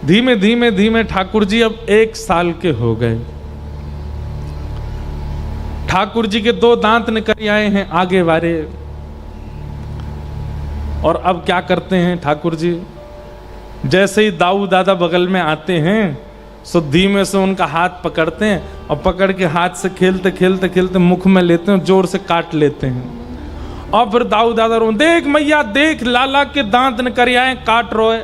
धीमे धीमे धीमे ठाकुर जी अब 1 साल के हो गए। ठाकुर जी के 2 दांत निकल आए हैं आगे वाले। और अब क्या करते हैं ठाकुर जी, जैसे ही दाऊ दादा बगल में आते हैं सो धीमे से उनका हाथ पकड़ते हैं और पकड़ के हाथ से खेलते खेलते खेलते मुख में लेते हैं, जोर से काट लेते हैं। और फिर दाऊ दादा रो, देख मैया देख, लाला के दांत निकल आए, काट रोए।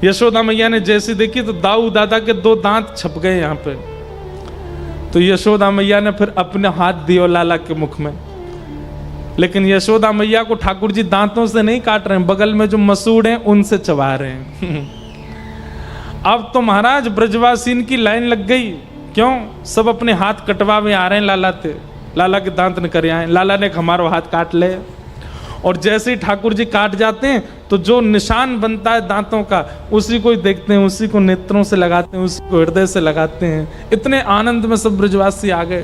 यशोदा मैया ने जैसी देखी तो दाऊ दादा के 2 दांत छप गए यहाँ पे। तो यशोदा मैया ने फिर अपने हाथ दियो लाला के मुख में। लेकिन यशोदा मैया को ठाकुर जी दांतों से नहीं काट रहे हैं, बगल में जो मसूड़ हैं उनसे चबा रहे हैं। अब तो महाराज ब्रजवासीन की लाइन लग गई। क्यों? सब अपने हाथ कटवा में आ रहे हैं लाला थे, लाला के दांत निकल आए, लाला ने हमारा हाथ काट ले। और जैसे ही ठाकुर जी काट जाते हैं तो जो निशान बनता है दांतों का, उसी को ही देखते हैं, उसी को नेत्रों से लगाते हैं, उसी को हृदय से लगाते हैं। इतने आनंद में सब ब्रजवासी आ गए।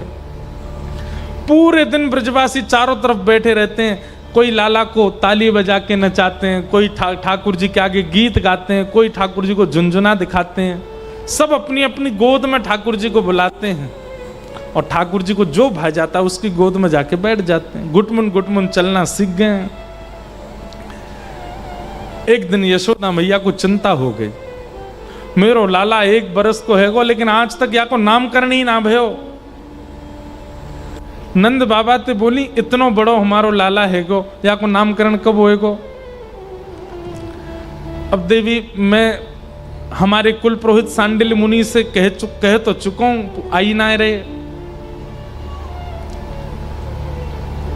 पूरे दिन ब्रजवासी चारों तरफ बैठे रहते हैं। कोई लाला को ताली बजा के नचाते हैं, कोई ठाकुर जी के आगे गीत गाते हैं, कोई ठाकुर जी को झुनझुना दिखाते हैं। सब अपनी अपनी गोद में ठाकुर जी को बुलाते हैं और ठाकुर जी को जो भा जाता है उसकी गोद में जाके बैठ जाते हैं। गुटमुन चलना सीख गए हैं। एक दिन यशोदा मैया को चिंता हो गई, मेरो लाला 1 बरस को हैगो लेकिन आज तक या को नामकरण ही ना भयो। नंद बाबा ते बोली, इतनो बड़ो हमारो लाला हैगो, या को नामकरण कब होएगो? अब देवी मैं हमारे कुल पुरोहित सांडिल्य मुनि से कह तो चुका हूं, आई ना रहे।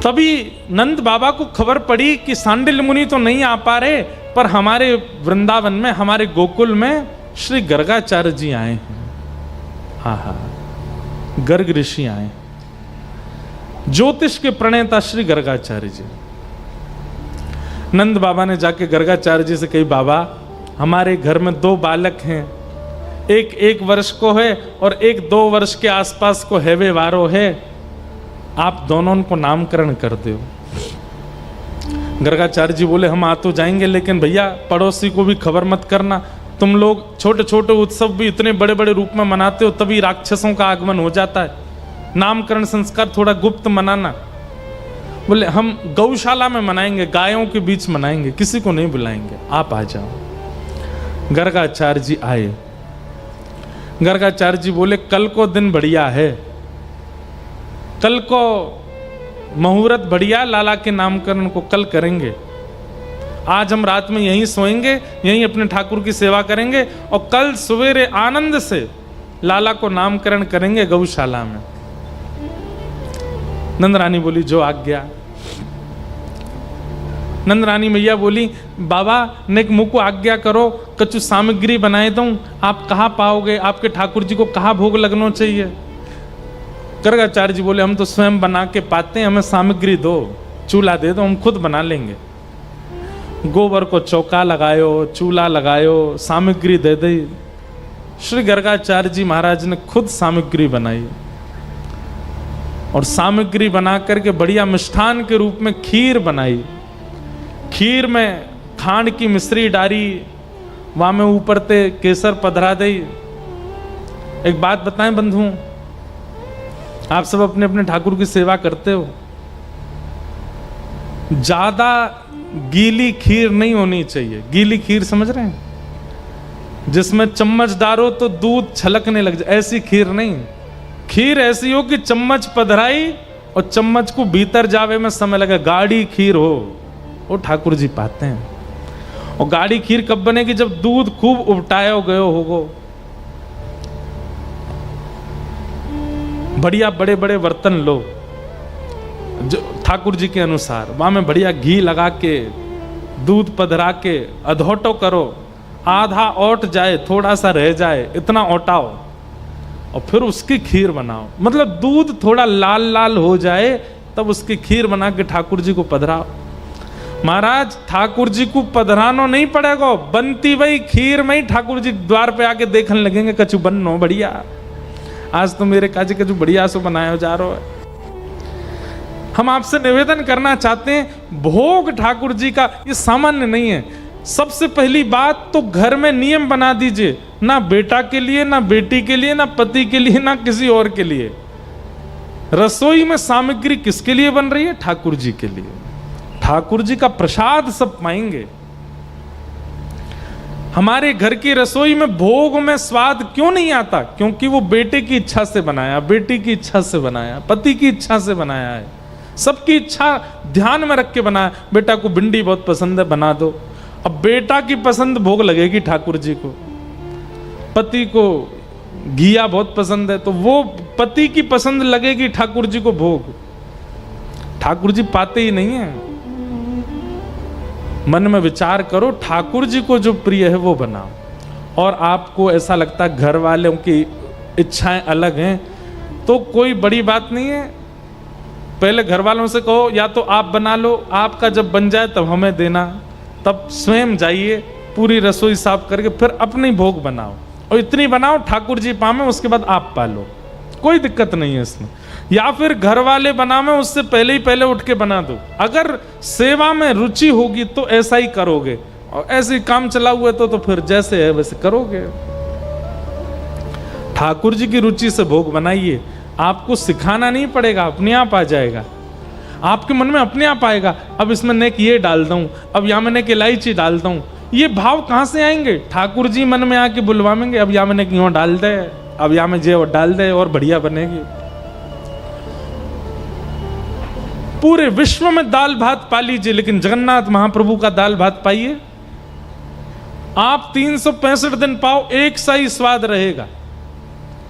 तभी नंद बाबा को खबर पड़ी कि सांडिल्य मुनि तो नहीं आ पा रहे, पर हमारे वृंदावन में, हमारे गोकुल में श्री गर्गाचार्य जी आए हैं। हाँ, गर्ग ऋषि आए, ज्योतिष के प्रणेता श्री गर्गाचार्य जी। नंद बाबा ने जाके गर्गाचार्य जी से कही, बाबा हमारे घर में 2 बालक हैं, एक 1 वर्ष को है और एक 2 वर्ष के आसपास को हैवे वारो है, आप दोनों को नामकरण कर दो। गर्गाचार्य जी बोले, हम आ तो जाएंगे लेकिन भैया पड़ोसी को भी खबर मत करना। तुम लोग छोटे छोटे उत्सव भी इतने बड़े बड़े रूप में मनाते हो, तभी राक्षसों का आगमन हो जाता है। नामकरण संस्कार थोड़ा गुप्त मनाना। बोले हम गौशाला में मनाएंगे, गायों के बीच मनाएंगे, किसी को नहीं बुलाएंगे, आप आ जाओ। गर्गाचार्य जी आए। गर्गाचार्य जी बोले, कल को दिन बढ़िया है, कल को मुहूर्त बढ़िया, लाला के नामकरण को कल करेंगे। आज हम रात में यहीं सोएंगे, यहीं अपने ठाकुर की सेवा करेंगे और कल सवेरे आनंद से लाला को नामकरण करेंगे गौशाला में। नंद रानी बोली, जो आज्ञा। नंद रानी मैया बोली, बाबा नेक मुँह को आज्ञा करो, कछु सामग्री बनाए दूं, आप कहाँ पाओगे, आपके ठाकुर जी को कहाँ भोग लगना चाहिए? गर्गाचार्य जी बोले, हम तो स्वयं बना के पाते हैं, हमें सामग्री दो, चूल्हा दे दो, हम खुद बना लेंगे। गोबर को चौका लगायो, चूल्हा लगायो, सामग्री दे दी। श्री गर्गाचार्य जी महाराज ने खुद सामग्री बनाई और सामग्री बना करके बढ़िया मिष्ठान के रूप में खीर बनाई। खीर में खांड की मिश्री डाली, वहां में ऊपर ते केसर पधरा दी। एक बात बताएं बंधुओं, आप सब अपने अपने ठाकुर की सेवा करते हो, ज्यादा गीली खीर नहीं होनी चाहिए। गीली खीर समझ रहे हैं, जिसमें चम्मच डालो तो दूध छलकने लग जाए, ऐसी खीर नहीं। खीर ऐसी हो कि चम्मच पधराई और चम्मच को भीतर जावे में समय लगे, गाढ़ी खीर हो, वो ठाकुर जी पाते हैं। और गाढ़ी खीर कब बनेगी? जब दूध खूब उबटाया गयो होगो। बढ़िया बड़े बड़े बर्तन लो जो ठाकुर जी के अनुसार, वहां में बढ़िया घी लगा के दूध पधरा के अधोटो करो, आधा ओट जाए, थोड़ा सा रह जाए, इतना ओटाओ और फिर उसकी खीर बनाओ। मतलब दूध थोड़ा लाल लाल हो जाए तब उसकी खीर बना के ठाकुर जी को पधराओ। महाराज ठाकुर जी को पधरानो नहीं पड़ेगा, बनती वही खीर में ही ठाकुर जी द्वार पे आके देखने लगेंगे, कछु बनो बढ़िया, आज तो मेरे काजी कछु बढ़िया सो बनाया जा रहा है। हम आपसे निवेदन करना चाहते हैं, भोग ठाकुर जी का ये सामान्य नहीं है। सबसे पहली बात तो घर में नियम बना दीजिए, ना बेटा के लिए, ना बेटी के लिए, ना पति के लिए, ना किसी और के लिए। रसोई में सामग्री किसके लिए बन रही है? ठाकुर जी के लिए। ठाकुर जी का प्रसाद सब पाएंगे। हमारे घर की रसोई में भोग में स्वाद क्यों नहीं आता? क्योंकि वो बेटे की इच्छा से बनाया, बेटी की इच्छा से बनाया, पति की इच्छा से बनाया है, सबकी इच्छा ध्यान में रख के बनाया। बेटा को भिंडी बहुत पसंद है, बना दो। अब बेटा की पसंद भोग लगेगी ठाकुर जी को, पति को घिया बहुत पसंद है तो वो पति की पसंद लगेगी ठाकुर जी को भोग। ठाकुर जी पाते ही नहीं है। मन में विचार करो, ठाकुर जी को जो प्रिय है वो बनाओ। और आपको ऐसा लगता है घर वालों की इच्छाएं अलग हैं तो कोई बड़ी बात नहीं है। पहले घर वालों से कहो या तो आप बना लो, आपका जब बन जाए तब हमें देना, तब स्वयं जाइए पूरी रसोई साफ करके फिर अपनी भोग बनाओ। और इतनी बनाओ ठाकुर जी पावे, उसके बाद आप पालो, कोई दिक्कत नहीं है इसमें। या फिर घर वाले बनावे उससे पहले ही पहले उठ के बना दो। अगर सेवा में रुचि होगी तो ऐसा ही करोगे, और ऐसे ही काम चला हुआ तो फिर जैसे है वैसे करोगे। ठाकुर जी की रुचि से भोग बनाइए, आपको सिखाना नहीं पड़ेगा, अपने आप आ जाएगा। आपके मन में अपने आप आएगा, अब इसमें नेक ये डाल दूं, अब यहाँ मैंने इलायची डाल दूं। ये भाव कहां से आएंगे? ठाकुर जी मन में आके बुलवाएंगे, अब यहाँ मैंने क्यों डाल दे, अब यहाँ में जे डाल दे और बढ़िया बनेगी। पूरे विश्व में दाल भात पा लीजिए, लेकिन जगन्नाथ महाप्रभु का दाल भात पाइए, आप 365 दिन पाओ, एक सा ही स्वाद रहेगा।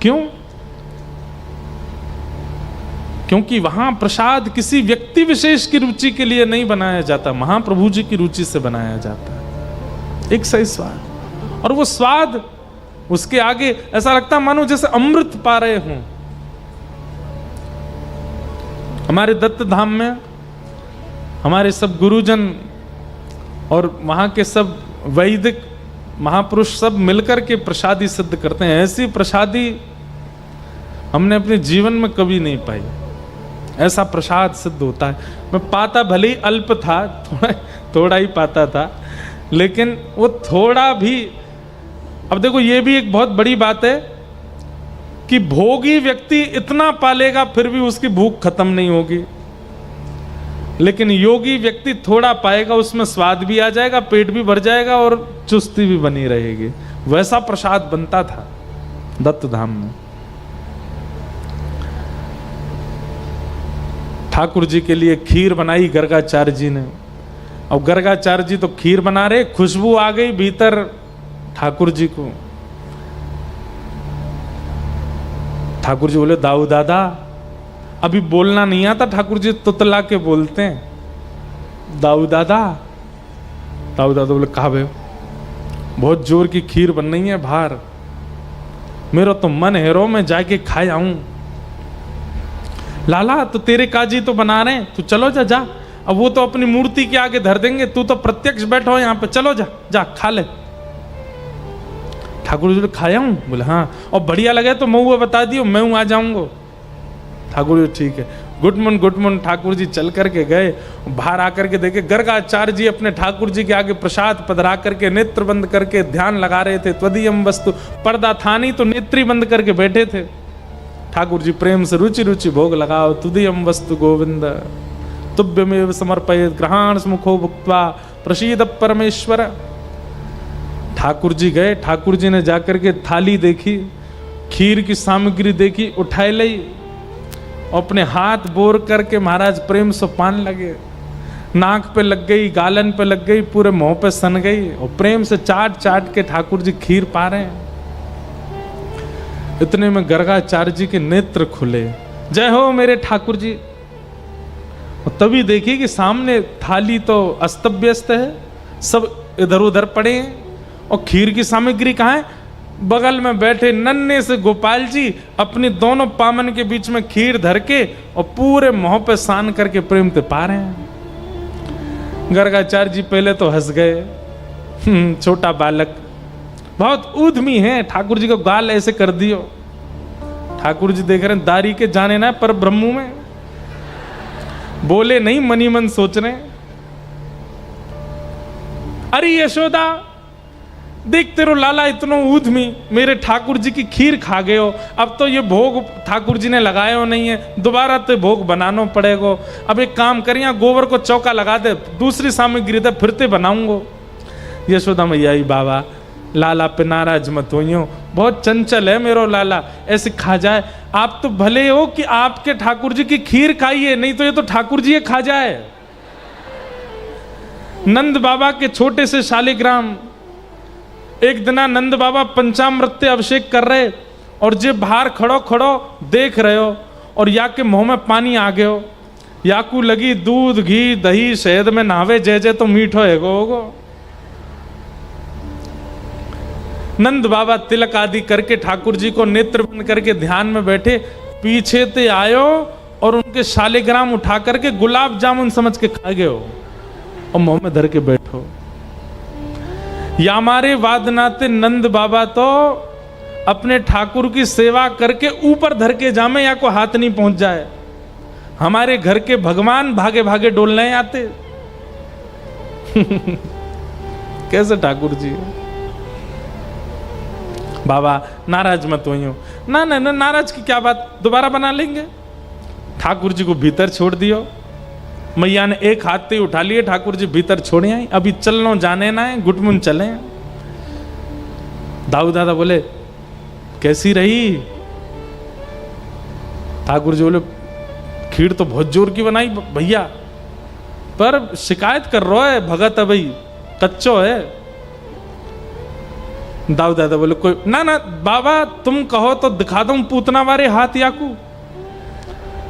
क्यों? क्योंकि वहां प्रसाद किसी व्यक्ति विशेष की रुचि के लिए नहीं बनाया जाता, महाप्रभु जी की रुचि से बनाया जाता है, एक सही स्वाद। और वो स्वाद उसके आगे ऐसा लगता मानो जैसे अमृत पा रहे हों। हमारे दत्त धाम में हमारे सब गुरुजन और वहां के सब वैदिक महापुरुष सब मिलकर के प्रसादी सिद्ध करते हैं। ऐसी प्रसादी हमने अपने जीवन में कभी नहीं पाई। ऐसा प्रसाद सिद्ध होता है। मैं पाता भले ही अल्प था, थोड़ा ही पाता था, लेकिन वो थोड़ा भी, अब देखो ये भी एक बहुत बड़ी बात है कि भोगी व्यक्ति इतना पालेगा फिर भी उसकी भूख खत्म नहीं होगी, लेकिन योगी व्यक्ति थोड़ा पाएगा, उसमें स्वाद भी आ जाएगा, पेट भी भर जाएगा और चुस्ती भी बनी रहेगी। वैसा प्रसाद बनता था दत्त धाम में। ठाकुर जी के लिए खीर बनाई गर्गाचार्य जी ने, और गर्गाचार्य जी तो खीर बना रहे, खुशबू आ गई भीतर ठाकुर जी को। ठाकुर जी बोले दाऊ दादा, अभी बोलना नहीं आता, ठाकुर जी तुतला के बोलते हैं दाऊ दादा। दाऊ दादा बोले कहा भे, बहुत जोर की खीर बन रही है बाहर, मेरा तो मन है रो मैं जाके खाए आऊं। लाला तो तेरे काजी तो बना रहे हैं, तू चलो जा जा, अब वो तो अपनी मूर्ति के आगे धर देंगे, तू तो प्रत्यक्ष बैठो यहाँ पे, चलो जा जा खा ले। ठाकुर जी खाया हूँ? बोले हाँ, और बढ़िया लगे तो मैं बता दियो, मैं आ जाऊंगा। ठाकुर जी ठीक है, गुड मन। ठाकुर जी चल करके गए, बाहर आकर के देखे गर्गाचार्य जी अपने ठाकुर जी के आगे प्रसाद पधरा करके नेत्र बंद करके ध्यान लगा रहे थे। त्वदीयम वस्तु, पर्दा था नहीं तो नेत्री बंद करके बैठे थे। ठाकुर जी प्रेम से रुचि रुचि भोग लगाओ, तुदीयम वस्तु गोविंद तुभ्यमेव समर्पयेत् ग्रहाण मुखो भुक्त्वा प्रसीद परमेश्वर। ठाकुर जी गए, ठाकुर जी ने जाकर के थाली देखी, खीर की सामग्री देखी, उठाए ली, अपने हाथ बोर करके महाराज प्रेम से पान लगे। नाक पे लग गई, गालन पे लग गई, पूरे मुंह पे सन गई, और प्रेम से चाट चाट के ठाकुर जी खीर पा रहे हैं। इतने में गर्गाचार्य जी के नेत्र खुले, जय हो मेरे ठाकुर जी। और तभी देखिए कि सामने थाली तो अस्त व्यस्त है, सब इधर उधर पड़े हैं, और खीर की सामग्री कहाँ है? बगल में बैठे नन्हे से गोपाल जी अपनी दोनों पामन के बीच में खीर धर के और पूरे मुंह पे सान करके प्रेम से पा रहे हैं। गर्गाचार्य जी पहले तो हंस गए, छोटा बालक बहुत उद्यमी है, ठाकुर जी को गाल ऐसे कर दियो। ठाकुर जी देख रहे हैं दारी के जाने ना पर ब्रह्मू में, बोले नहीं, मनी मन सोच रहे। अरे यशोदा, देख तेरो लाला इतनो ऊधमी मेरे ठाकुर जी की खीर खा गए हो, अब तो ये भोग ठाकुर जी ने लगाए हो नहीं है, दोबारा तो भोग बनाना पड़ेगा। अब एक काम करिए, गोबर को चौका लगा दे, दूसरी सामग्री दे, फिरते बनाऊंगो। यशोदा मैया ही, बाबा लाला पे नाराज मत होइयो, बहुत चंचल है मेरो लाला, ऐसे खा जाए। आप तो भले हो कि आपके ठाकुर जी की खीर खाइए, नहीं तो ये तो ठाकुर जी खा जाए। नंद बाबा के छोटे से शालिग्राम, एक दिना नंद बाबा पंचामृत अभिषेक कर रहे और जे बाहर खड़ो खड़ो देख रहे हो और या के मुंह में पानी आ गयो, याकू लगी दूध घी दही शहद में नहावे जय जय तो मीठो है गो। नंद बाबा तिलक आदि करके ठाकुर जी को नेत्र बंद करके ध्यान में बैठे, पीछे ते आयो और उनके शालिग्राम उठा करके गुलाब जामुन समझ के खा गए हो और मुंह में धर के बैठो। या हमारे वादनाते नंद बाबा तो अपने ठाकुर की सेवा करके ऊपर धर के जामे या को हाथ नहीं पहुंच जाए। हमारे घर के भगवान भागे भागे डोलने आते। कैसे ठाकुर जी? बाबा नाराज मत होइयो। ना ना ना, नाराज की क्या बात, दोबारा बना लेंगे। ठाकुर जी को भीतर छोड़ दियो। मैया ने एक हाथ से उठा लिए, ठाकुर जी भीतर छोड़े आई, अभी चलनो जाने ना है, गुटमुन चले। दाऊ दादा बोले कैसी रही? ठाकुर जी बोले खीर तो बहुत जोर की बनाई भैया, पर शिकायत कर रहा है भगत है भाई, कच्चो है। दाऊ दादा बोले कोई ना ना बाबा, तुम कहो तो दिखा दूं पूतना वारे हाथ याकू,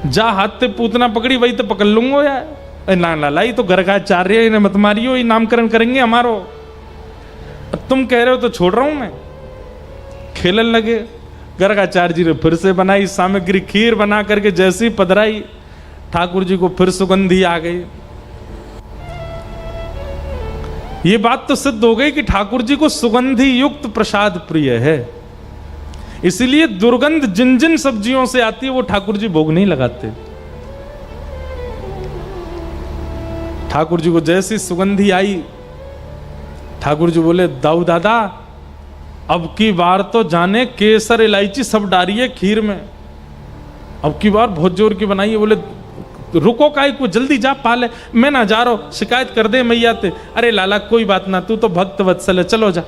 जा हाथ से पूतना पकड़ी वही तो पकड़ लूंगो यार। ना लाला, ये तो गर्गाचार्य ने मत मारियो, ये नामकरण करेंगे हमारो। तुम कह रहे हो तो छोड़ रहा हूं मैं। खेलन लगे। गर्गाचार्य जी ने फिर से बनाई सामग्री, खीर बना करके जैसी पधराई, ठाकुर जी को फिर सुगंधी आ गई। ये बात तो सिद्ध हो गई कि ठाकुर जी को सुगंधी युक्त प्रसाद प्रिय है, इसलिए दुर्गंध जिन जिन सब्जियों से आती है वो ठाकुर जी भोग नहीं लगाते। ठाकुर जी को जैसी सुगंधी आई, ठाकुर जी बोले दाऊ दादा अब की बार तो जाने केसर इलायची सब डाली है खीर में, अब की बार बहुत जोर की बनाई है। बोले रुको काहे को, जल्दी जा पाले, मैं ना जा रहा, शिकायत कर दे मैया ते। अरे लाला कोई बात ना, तू तो भक्त वत्सल है, चलो जा।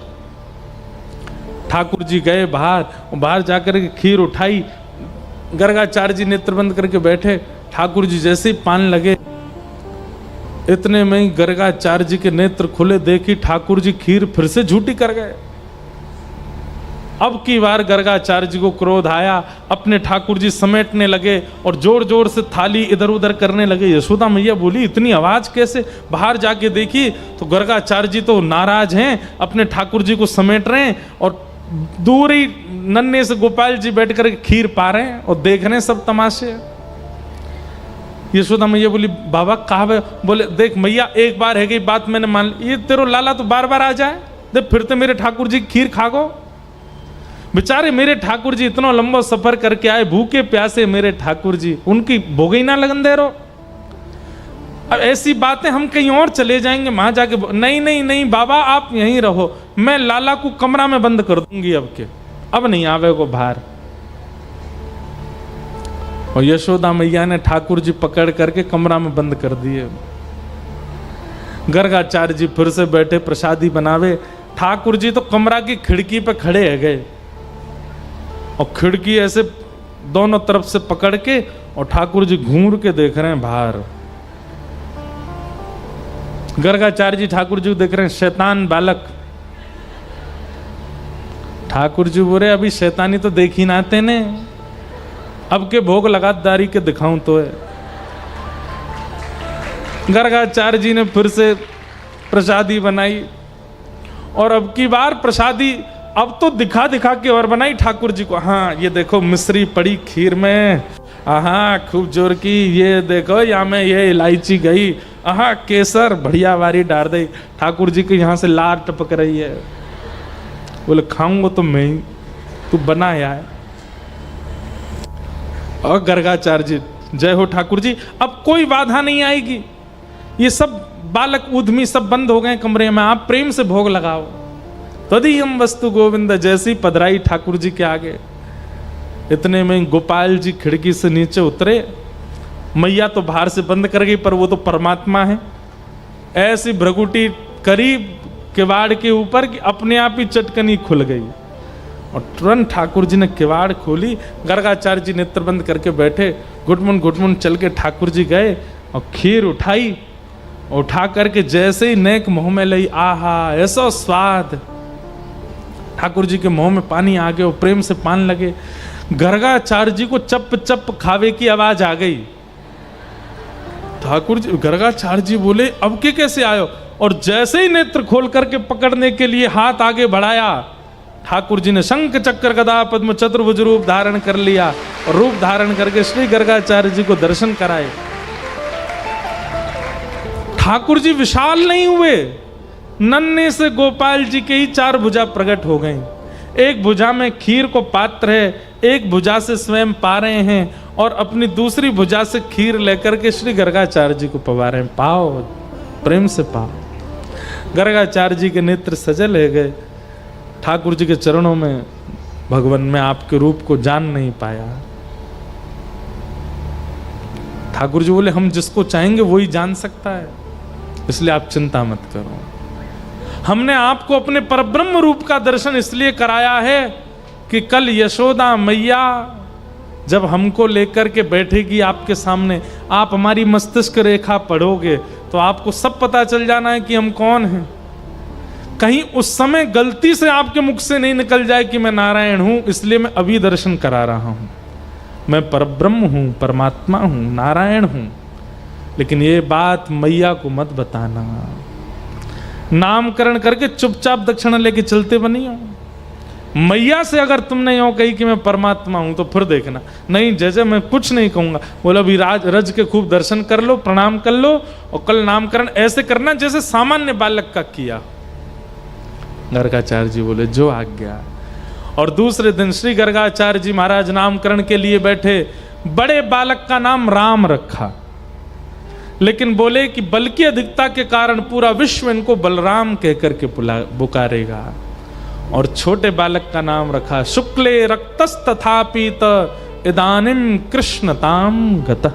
ठाकुर जी गए बाहर जाकर के खीर उठाई, गर्गाचार्य जी नेत्र बंद करके बैठे। ठाकुर जी जैसे ही पान लगे, इतने में ही गर्गाचार्य जी के नेत्र खुले, देखी ठाकुर जी खीर फिर से झूठी कर गए। अब की बार गर्गाचार्य जी को क्रोध आया, अपने ठाकुर जी समेटने लगे और जोर जोर से थाली इधर उधर करने लगे। यशोदा मैया बोली इतनी आवाज कैसे? बाहर जाके देखी तो गर्गाचार्य जी तो नाराज हैं, अपने ठाकुर जी को समेट रहे हैं और दूर ही नन्हे से गोपाल जी बैठ कर खीर पा रहे हैं और देख रहे हैं सब तमाशे। यशोदा मैया बोली बाबा कहा? बोले देख मैया, एक बार है गई बात मैंने मान ली, ये तेरो लाला तो बार बार आ जाए, देख फिर तो मेरे ठाकुर जी खीर खागो। बेचारे मेरे ठाकुर जी इतना लंबा सफर करके आए, भूखे प्यासे मेरे ठाकुर जी, उनकी भोगे ना लगन दे रहो। अब ऐसी बातें हम कहीं और चले जाएंगे, वहां जाके नहीं नहीं नहीं बाबा आप यहीं रहो, मैं लाला को कमरा में बंद कर दूंगी, अब नहीं आवे को बाहर। और यशोदा मैया ने ठाकुर जी पकड़ करके कमरा में बंद कर दिए। गर्गाचार्य जी फिर से बैठे प्रसादी बनावे। ठाकुर जी तो कमरा की खिड़की पे खड़े है गए और खिड़की ऐसे दोनों तरफ से पकड़ के और ठाकुर जी घूर के देख रहे हैं बाहर। गर्गाचार्य जी ठाकुर जी को देख रहे हैं, शैतान बालक। ठाकुर जी बोले अभी शैतानी तो देखी ना तेने, अब के भोग लगातारी के दिखाऊं तो है। गर्गाचार्य जी ने फिर से प्रसादी बनाई और अब की बार प्रसादी अब तो दिखा दिखा के और बनाई ठाकुर जी को। हाँ ये देखो मिश्री पड़ी खीर में, हाँ खूब जोर की, ये देखो यहाँ में ये इलायची गई, हाँ केसर बढ़िया वारी डाल दी। ठाकुर जी की यहाँ से लार टपक रही है। बोले खाऊंगा तो मैं ही, तू बना है। और गर्गाचार्य जी जय हो ठाकुर जी, अब कोई बाधा नहीं आएगी, ये सब बालक ऊधमी सब बंद हो गए कमरे में, आप प्रेम से भोग लगाओ। तदी हम वस्तु गोविंद, जैसी पधराई ठाकुर जी के आगे, इतने में गोपाल जी खिड़की से नीचे उतरे। मैया तो बाहर से बंद कर गई, पर वो तो परमात्मा है। ऐसी भ्रगुटी करी किवाड़ के ऊपर कि अपने आप ही चटकनी खुल गई और तुरंत ठाकुर जी ने किवाड़ खोली। गर्गाचार्य जी नेत्र बंद करके बैठे, घुटमुन चल के ठाकुर जी गए और खीर उठाई, उठा करके जैसे ही नेक मुंह में लई, आहा ऐसा स्वाद, ठाकुर जी के मुंह में पानी आ गया, प्रेम से पान लगे। गर्गाचार्य जी को चप चप खावे की आवाज आ गई। ठाकुर जी, गर्गाचार्य जी बोले अब के कैसे आयो, और जैसे ही नेत्र खोल करके पकड़ने के लिए हाथ आगे बढ़ाया, ठाकुर जी ने शंख चक्र गदा पद्म चतुर्भुज रूप धारण कर लिया और रूप धारण करके श्री गर्गाचार्य जी को दर्शन कराए। ठाकुर जी विशाल नहीं हुए, नन्हे से गोपाल जी के ही 4 भुजा प्रकट हो गई। एक भुजा में खीर को पात्र है, एक भुजा से स्वयं पा रहे हैं और अपनी दूसरी भुजा से खीर लेकर के श्री गर्गाचार्य जी को पवा रहे हैं। पाओ, प्रेम से पाओ। गर्गाचार्य जी के नेत्र सजल है गए, ठाकुर जी के चरणों में भगवान में आपके रूप को जान नहीं पाया। ठाकुर जी बोले हम जिसको चाहेंगे वही जान सकता है, इसलिए आप चिंता मत करो। हमने आपको अपने परब्रह्म रूप का दर्शन इसलिए कराया है कि कल यशोदा मैया जब हमको लेकर के बैठेगी आपके सामने, आप हमारी मस्तिष्क रेखा पढ़ोगे तो आपको सब पता चल जाना है कि हम कौन हैं। कहीं उस समय गलती से आपके मुख से नहीं निकल जाए कि मैं नारायण हूं, इसलिए मैं अभी दर्शन करा रहा हूं। मैं परब्रह्म हूं, परमात्मा हूं, नारायण हूं। लेकिन ये बात मैया को मत बताना। नामकरण करके चुपचाप दक्षिणा लेके चलते बनी हो। मैया से अगर तुमने यूं कही कि मैं परमात्मा हूं तो फिर देखना, नहीं जैसे मैं कुछ नहीं कहूंगा। बोला अभी रज के खूब दर्शन कर लो, प्रणाम कर लो और कल नामकरण ऐसे करना जैसे सामान्य बालक का किया। गर्गाचार्य जी बोले जो आज्ञा। और दूसरे दिन श्री गर्गाचार्य जी महाराज नामकरण के लिए बैठे। बड़े बालक का नाम राम रखा, लेकिन बोले कि बल की अधिकता के कारण पूरा विश्व इनको बलराम कहकर के पुकारेगा। और छोटे बालक का नाम रखा शुक्ले रक्तस्तथापीत इदानिम कृष्णताम गतः।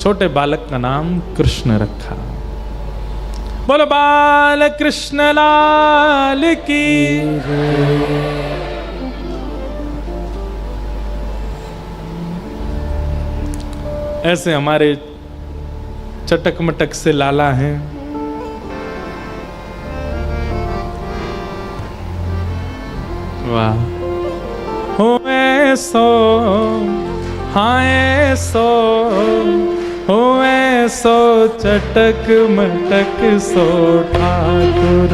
छोटे बालक का नाम कृष्ण रखा। बोलो बाल कृष्ण लाल की। ऐसे हमारे चटक मटक से लाला हैं। वाह हो ऐसो, हाँ ऐसो हो ऐसो चटक मटक सो ठाकुर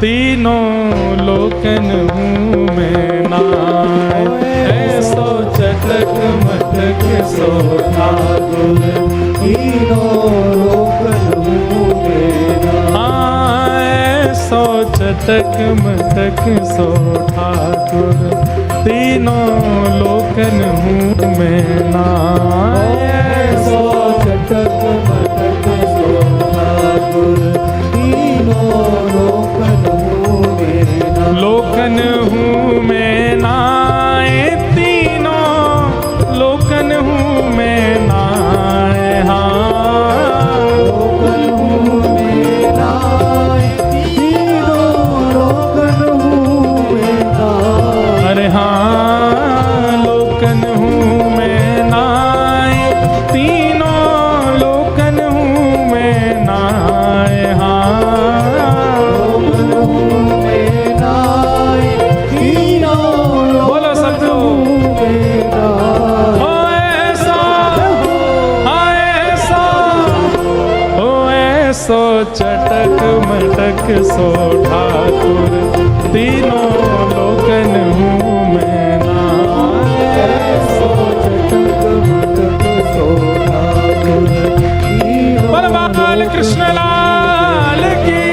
तीनों लोकन हूँ मैं नाय। ऐसो चटक मटक सो ठाकुर तीनों लोकन हूँ मैं नाय। ऐसो चटक मटक सो ठाकुर तीनों लोकन हूँ मैं नाय। ऐसो चटक मटक सो ठाकुर तीनों लोकन हूँ मैं नाय। लोकन हूँ मैं नाय, तीनों लोकन हूँ मैं नाय। हाँ लोकन हूँ मैं नाय, तीनों लोकन हूँ मैं नाय। अरे हाँ लोकन हूँ मैं नाय, तीनों लोकन हूँ मैं नाय। हाँ लोकन हूँ मैं नाय, तीनों बोलो सब हूँ मैं नाय। हो ऐसा, हाँ ऐसा, हो ऐसो चटक मटक सो ठाकुर तीनों लोकन हूँ मैं नाय। ऐसो चटक मटक सो ठाकुर तीनों बाल कृष्ण लाल की।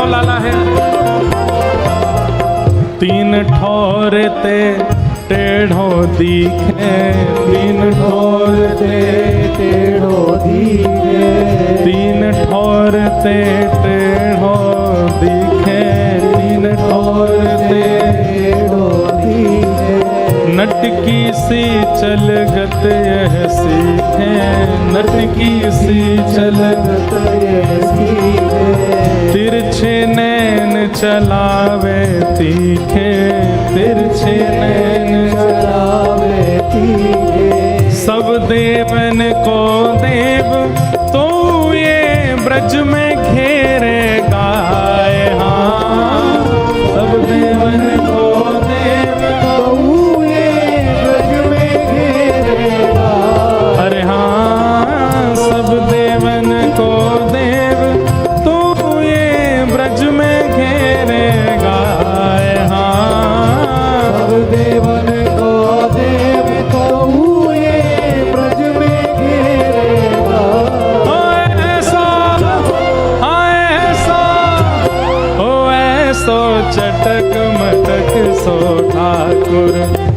सौ लाला है। तीन ठौर ते टेढ़ो दिखे, तीन ठौर ते टेढ़ो दिखे, तीन ठौर ते टेढ़ो दिखे, तीन ठौर ते टेढ़ो दिखे। नटकी सी चलगत यह सीखे, नटकी सी चलगत यह सीखे। तिरछे नैन चलावे तीखे, तिरछे नैन चलावे तीखे। सब देवन को देव तो ये ब्रज में घेरे गाए। हाँ, सब देवन को देव तो ये ब्रज में घेरेगा। अरे हाँ, सब देवन को देव तो ये ब्रज में घेरे गाए। हाँ, सब देवन को देव तो ये ब्रज में घेरेगा। ओ ऐसा, हाँ ऐसा, ओ ऐसो चटक मटक सो ठाकुर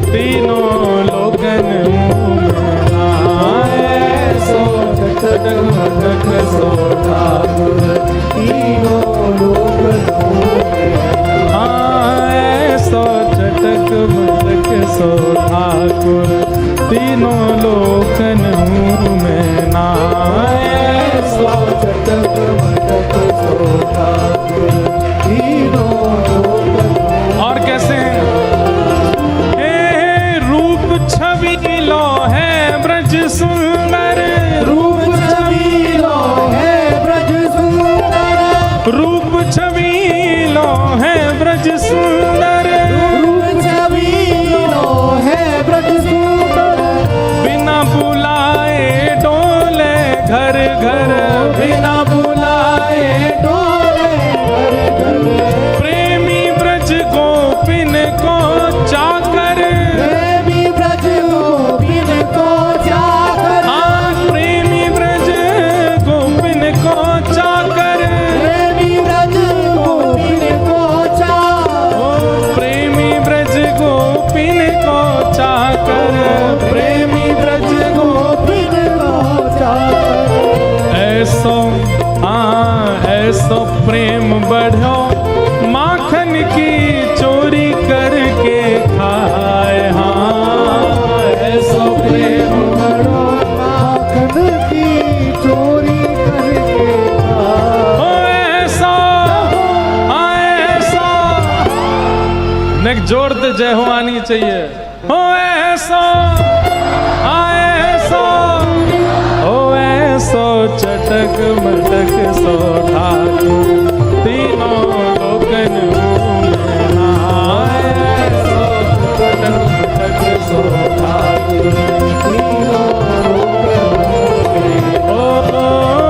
तीनों लोगन मुँह में आए। ऐसो चटक मटक सो ठाकुर तीनों लोग आए। सो चटक मटक सो ठाकुर तीनों लोकन मुँह में नाए। सो चटक मटक सो ठाकुर तीनों लोग। और कैसे हे रूप छवि लो है ब्रज सुंदर, रूप छबीलो है ब्रज सुंदर, रूप छवि लो है ब्रज सुंदर। रूप छबीलो है ब्रज सुंदर। बिना बुलाए डोले घर घर, बिना बुलाए डोले घर घर। प्रेमी ब्रज गोपिन को चाकर। प्रेमी ब्रज गोपिन को चाकर, हाँ, प्रेमी ब्रज गोपिन को चाकर। प्रेमी ब्रज गोपिन को चाकर, ओ प्रेमी ब्रज गोपिन को चाकर, प्रेमी ब्रज गोपिन को चाकर। ऐसो, हाँ ऐसो प्रेम बढ़ो माखन की चोरी करके खाए। हाँ, ऐसो प्रेम बड़ो माखन की चोरी करके खाए। ओ ऐसा, हाँ ऐसा। नेक्स्ट जोर दे जय हो आनी चाहिए। ओ ऐसा, हाँ ऐसा, ओ ऐसो चटक मटक सो ठाकुर तीनों लोकन मुँह में आए। ऐसो चटक मटक सो ठाकुर तीनों लोग ओ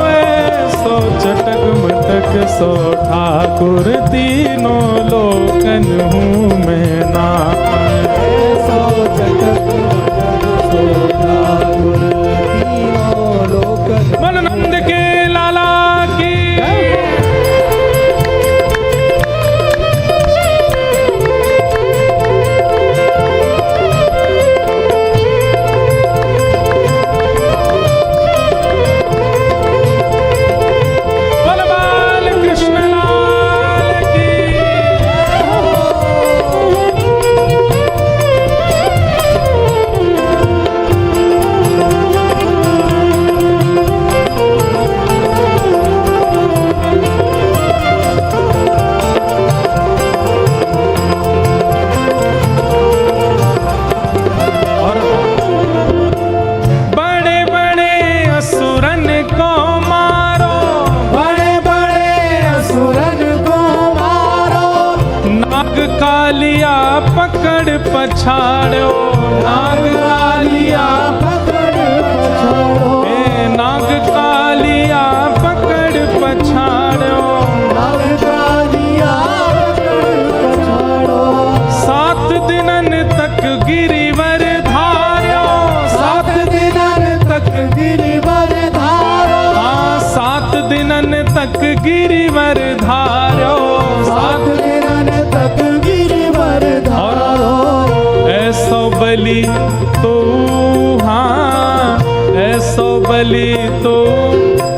ऐसो चटक मटक सो ठाकुर तीनों लोकन मुँह में नाए। सो चटक मटक सो ठाकुर तीनों लोग। मन नंद के लाला की बोल बाल कृष्ण लाल की। और बड़े बड़े असुरन को मारो, बड़े बड़े असुरन को मारो, नाग कालिया पकड़ पछाड़ो, नाग कालिया पकड़ पछाड़ो, ए नाग कालिया पकड़ पछाड़ो। नाग कालिया पकड़ पछाड़ो। 7 दिनन तक गिरिवर धार्यो, 7 दिनन तक गिरिवर धारो, हाँ 7 दिनन तक गिरिवर धारो, सात गिरन तक गिरिवर धारो। ऐसो बलि तो, हाँ ऐसो बलि तो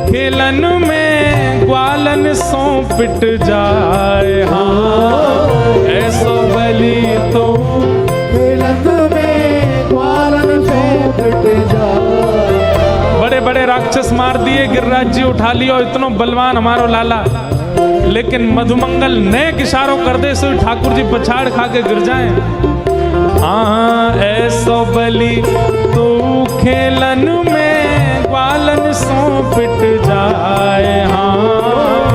खेलन में ग्वालन सो पिट जाए, हाँ ऐसो बलि तो खेलन में ग्वालन सो पिट जाए। बड़े बड़े राक्षस मार दिए, गिरिराज जी उठा लियो, इतनो बलवान हमारो लाला, लेकिन मधुमंगल नेक इशारों कर दे सो ठाकुर जी पछाड़ खा के गिर जाएं। हाँ ऐसो बलि तू खेलन में ग्वालन सो पिट जाए, हाँ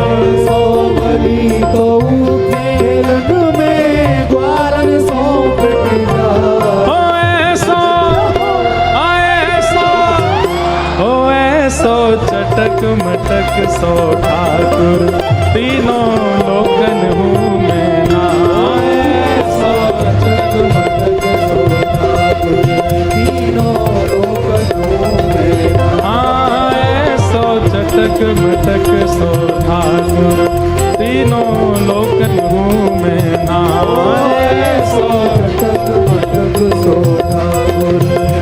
ऐसो बलि तो खेलन में ग्वालन सो पिट जाए। ओ ऐसो, ओ ऐसो चटक मटक सो ठाकुर तीनों लोकन हूँ मैं ना। ऐसो चटक मटक सो ठाकुर तीनों लोकन हूँ मैं ना। हाँ ऐसो चटक मटक सो ठाकुर तीनों लोकन हूँ मैं ना। ऐसो चटक मटक सो ठाकुर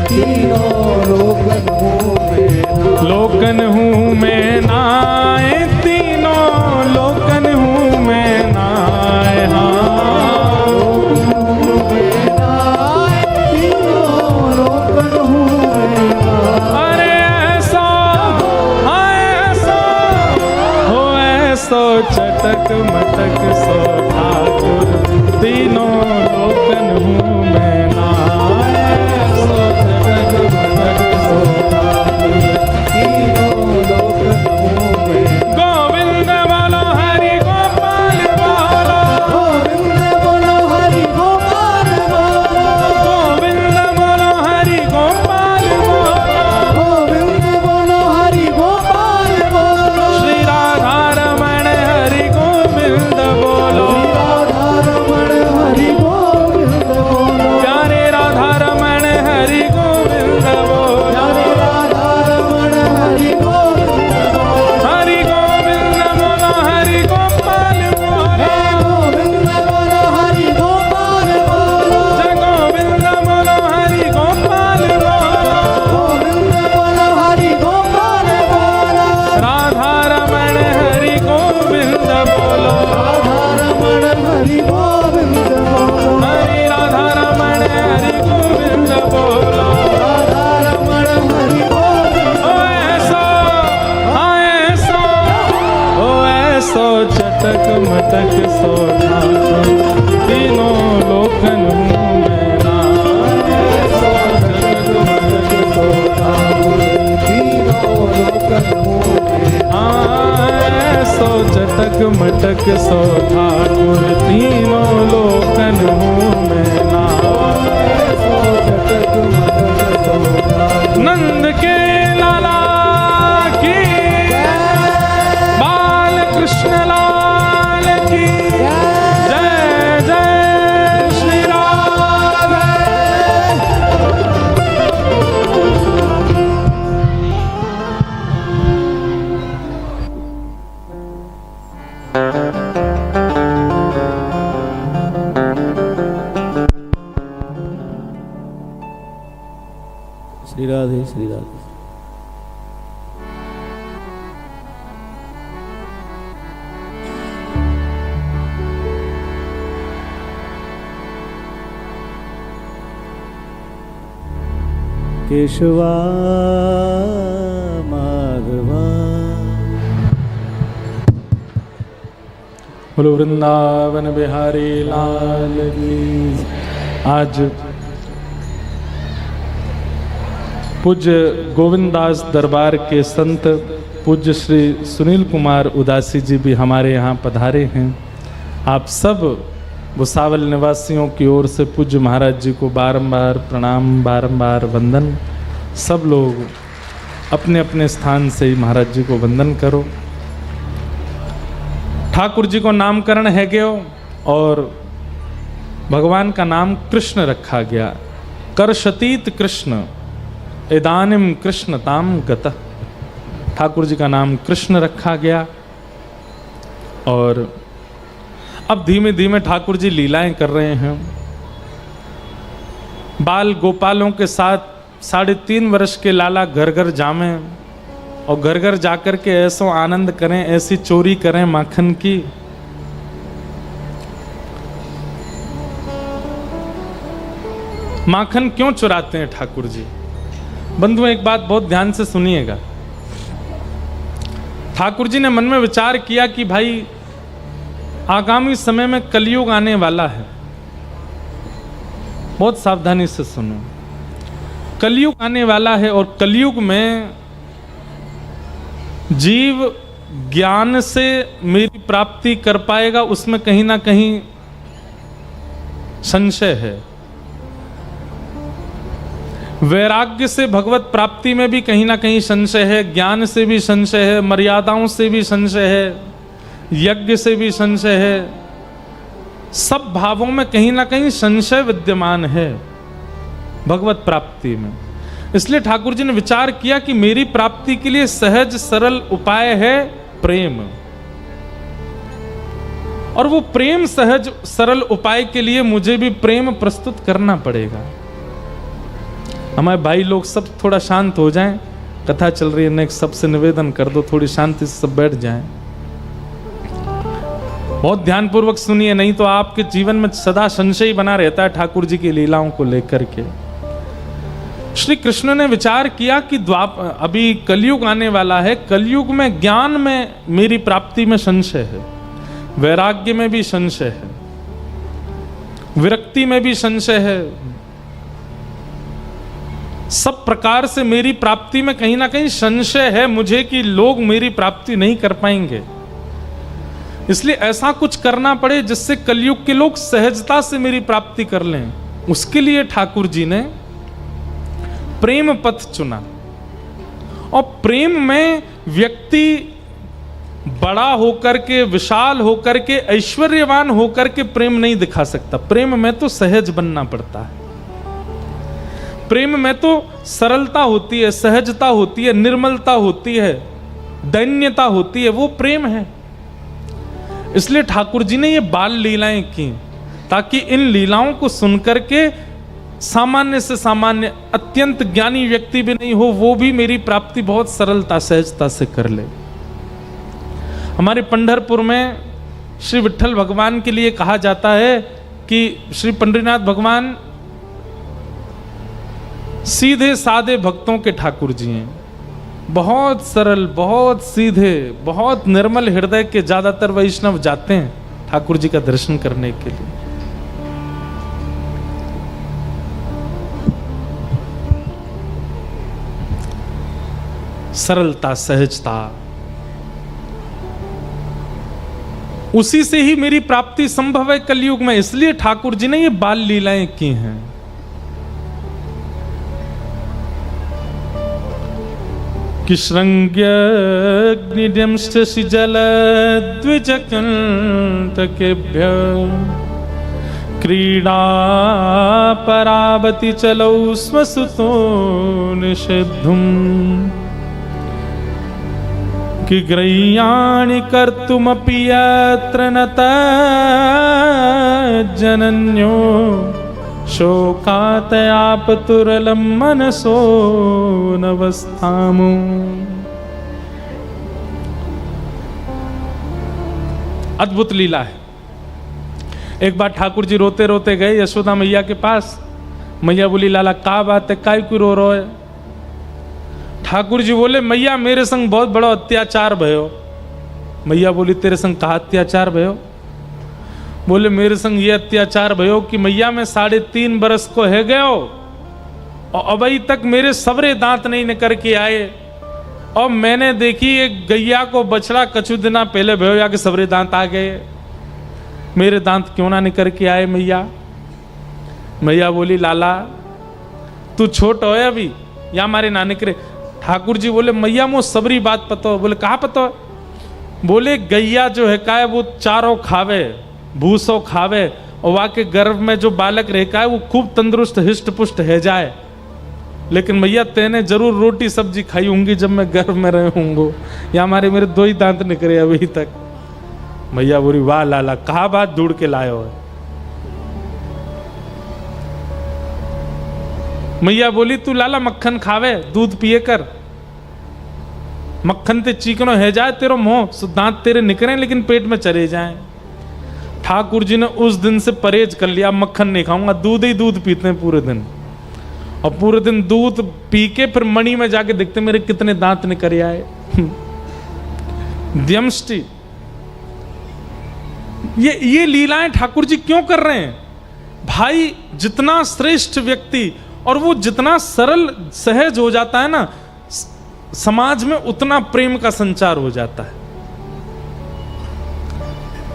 तीनों लोकन हूँ मैं ना। लोकन हूँ मैं नाय, तीनों लोकन हूँ मैं नाय, हाँ तीनों लोकन हूँ मैं ना। अरे ऐसा, हाँ ऐसा, हो ऐसो चटक मटक सो ठाकुर तीनों लोकन हूँ मैं नाय। ऐसो चटक मटक सो तीनों लोकन हूँ मैं ना। गोविंद बोलो हरि गोपाल बोलो, गोविंद बोलो हरि गोपाल बोलो। गोविंद बोलो हरि गोपाल बोलो, गोविंद बोलो हरि गोपाल बोलो। श्री राधा रमण हरि गोविंद बोलो, राधा रमण हरि गोविंद बोलो। प्यारे राधा रमण हरि गोविंद बोलो, प्यारे राधा रमण हरि गोविंद बोलो। हरि गोविंद बोलो हरि गोपाल बोलो, गोविंद बोलो हरि गोपाल बोलो। जय गोविंद बोलो हरि गोपाल बोलो, गोविंद बोलो हरि गोपाल बोलो। राधा रमण हरि गोविंद बोलो, राधा रमण हरि गोविंद बोलो। हरि राधा रमण हरि गोविंद बोलो। राधा रमण हरि गोविंद। ओ ऐसो, हाँ ऐसो, ओ ऐसो चटक मटक सो ठाकुर तीनों लोकन हूँ मैं ना। ऐसो चटक मटक सो ठाकुर तीनों लोकन हूँ मैं ना। हाँ ऐसो चटक मटक सो ठाकुर तीनों लोकन हूँ मैं ना। ऐसो चटक मटक सो ठाकुर। नंद के लाला की, बाल कृष्ण लाल की जय, जय श्री राम। श्री राधे श्री राधे। केशवा माधवा। बोलो वृंदावन बिहारी लाल की। आज पूज्य गोविंदास दरबार के संत पूज्य श्री सुनील कुमार उदासी जी भी हमारे यहाँ पधारे हैं। आप सब भुसावल निवासियों की ओर से पूज्य महाराज जी को बारंबार प्रणाम, बारंबार वंदन। सब लोग अपने अपने स्थान से ही महाराज जी को वंदन करो। ठाकुर जी को नामकरण है गयो और भगवान का नाम कृष्ण रखा गया। करशतीत कृष्ण इदानिम कृष्ण ताम गतः। ठाकुर जी का नाम कृष्ण रखा गया और अब धीमे धीमे ठाकुर जी लीलाएं कर रहे हैं। बाल गोपालों के साथ 3.5 वर्ष के लाला घर घर जामें और घर घर जाकर के ऐसो आनंद करें, ऐसी चोरी करें माखन की। माखन क्यों चुराते हैं ठाकुर जी? बंधुओं, एक बात बहुत ध्यान से सुनिएगा। ठाकुर जी ने मन में विचार किया कि भाई आगामी समय में कलयुग आने वाला है। बहुत सावधानी से सुनो, कलयुग आने वाला है और कलयुग में जीव ज्ञान से मेरी प्राप्ति कर पाएगा, उसमें कहीं ना कहीं संशय है। वैराग्य से भगवत प्राप्ति में भी कहीं ना कहीं संशय है, ज्ञान से भी संशय है, मर्यादाओं से भी संशय है, यज्ञ से भी संशय है। सब भावों में कहीं ना कहीं संशय विद्यमान है भगवत प्राप्ति में। इसलिए ठाकुर जी ने विचार किया कि मेरी प्राप्ति के लिए सहज सरल उपाय है प्रेम, और वो प्रेम सहज सरल उपाय के लिए मुझे भी प्रेम प्रस्तुत करना पड़ेगा। हमारे भाई लोग सब थोड़ा शांत हो जाएं, कथा चल रही है, नेक्स्ट सबसे निवेदन कर दो थोड़ी शांति से सब बैठ जाएं। बहुत ध्यानपूर्वक सुनिए, नहीं तो आपके जीवन में सदा संशय बना रहता है ठाकुर जी की लीलाओं को लेकर के। श्री कृष्ण ने विचार किया कि अभी कलयुग आने वाला है, कलयुग में ज्ञान में मेरी प्राप्ति में संशय है, वैराग्य में भी संशय है, विरक्ति में भी संशय है, सब प्रकार से मेरी प्राप्ति में कहीं ना कहीं संशय है मुझे कि लोग मेरी प्राप्ति नहीं कर पाएंगे। इसलिए ऐसा कुछ करना पड़े जिससे कलयुग के लोग सहजता से मेरी प्राप्ति कर लें। उसके लिए ठाकुर जी ने प्रेम पथ चुना। और प्रेम में व्यक्ति बड़ा होकर के, विशाल होकर के, ऐश्वर्यवान होकर के प्रेम नहीं दिखा सकता। प्रेम में तो सहज बनना पड़ता है। प्रेम में तो सरलता होती है, सहजता होती है, निर्मलता होती है, दैन्यता होती है, वो प्रेम है। इसलिए ठाकुर जी ने ये बाल लीलाएं की ताकि इन लीलाओं को सुनकर के सामान्य से सामान्य, अत्यंत ज्ञानी व्यक्ति भी नहीं हो, वो भी मेरी प्राप्ति बहुत सरलता सहजता से कर ले। हमारे पंढरपुर में श्री विट्ठल भगवान के लिए कहा जाता है कि श्री पंडरीनाथ भगवान सीधे साधे भक्तों के ठाकुर जी हैं। बहुत सरल, बहुत सीधे, बहुत निर्मल हृदय के ज्यादातर वैष्णव जाते हैं ठाकुर जी का दर्शन करने के लिए। सरलता, सहजता, उसी से ही मेरी प्राप्ति संभव है कलयुग में। इसलिए ठाकुर जी ने ये बाल लीलाएं की हैं। कि श्रृंग्यग्निडंश्च जलद्विजकंटकेभ्य क्रीडा परावति चलौ स्वसुतो निषेद्धुम् कि ग्रह्याणि कर्तुमपि यत्र न तज्जनन्यो शोकातयापतुरलं मनसो नवस्थामु। अद्भुत लीला है। एक बार ठाकुर जी रोते रोते गए यशोदा मैया के पास। मैया बोली, लाला का बात है, काय क्यों रो रहे है? ठाकुर जी बोले, मैया मेरे संग बहुत बड़ा अत्याचार भयो। मैया बोली, तेरे संग कहा अत्याचार भयो? बोले, मेरे संग ये अत्याचार भयो कि मैया मैं 3.5 बरस को है गयो और अभी तक मेरे सवरे दांत नहीं निकल के आए। और मैंने देखी एक गैया को बछड़ा कछु दिना पहले भयो या के सवरे दांत आ गए, मेरे दांत क्यों ना निकल के आए मैया? मैया बोली, लाला तू छोटो है अभी, या हमारे ना निकले। ठाकुर जी बोले, मैया मो सबरी बात पतो। बोले, कहा पतो? बोले, गैया जो है का है वो चारों खावे, भूसो खावे, और वहाँ के गर्भ में जो बालक रह है वो खूब तंदुरुस्त हिष्ट पुष्ट है जाए। लेकिन मैया तेने जरूर रोटी सब्जी खाई होंगी जब मैं गर्भ में रहे होंगे, या मेरे 2 ही दांत निकले अभी तक। मैया बोली वाह लाला, कहा बात ढूंढ के लाए हो। मैया बोली तू लाला मक्खन खावे, दूध पिए कर, मक्खन ते चीकनो है जाए तेरो मुंह, दांत तेरे निकरे लेकिन पेट में चले जाएं। ठाकुर जी ने उस दिन से परहेज कर लिया, मक्खन नहीं खाऊंगा, दूध ही दूध पीते हैं पूरे दिन। और पूरे दिन दूध पी के फिर मणि में जाके देखते मेरे कितने दांत निकल आए। द्यमष्टि, ये लीलाएं ठाकुर जी क्यों कर रहे हैं भाई? जितना श्रेष्ठ व्यक्ति और वो जितना सरल सहज हो जाता है ना, समाज में उतना प्रेम का संचार हो जाता है।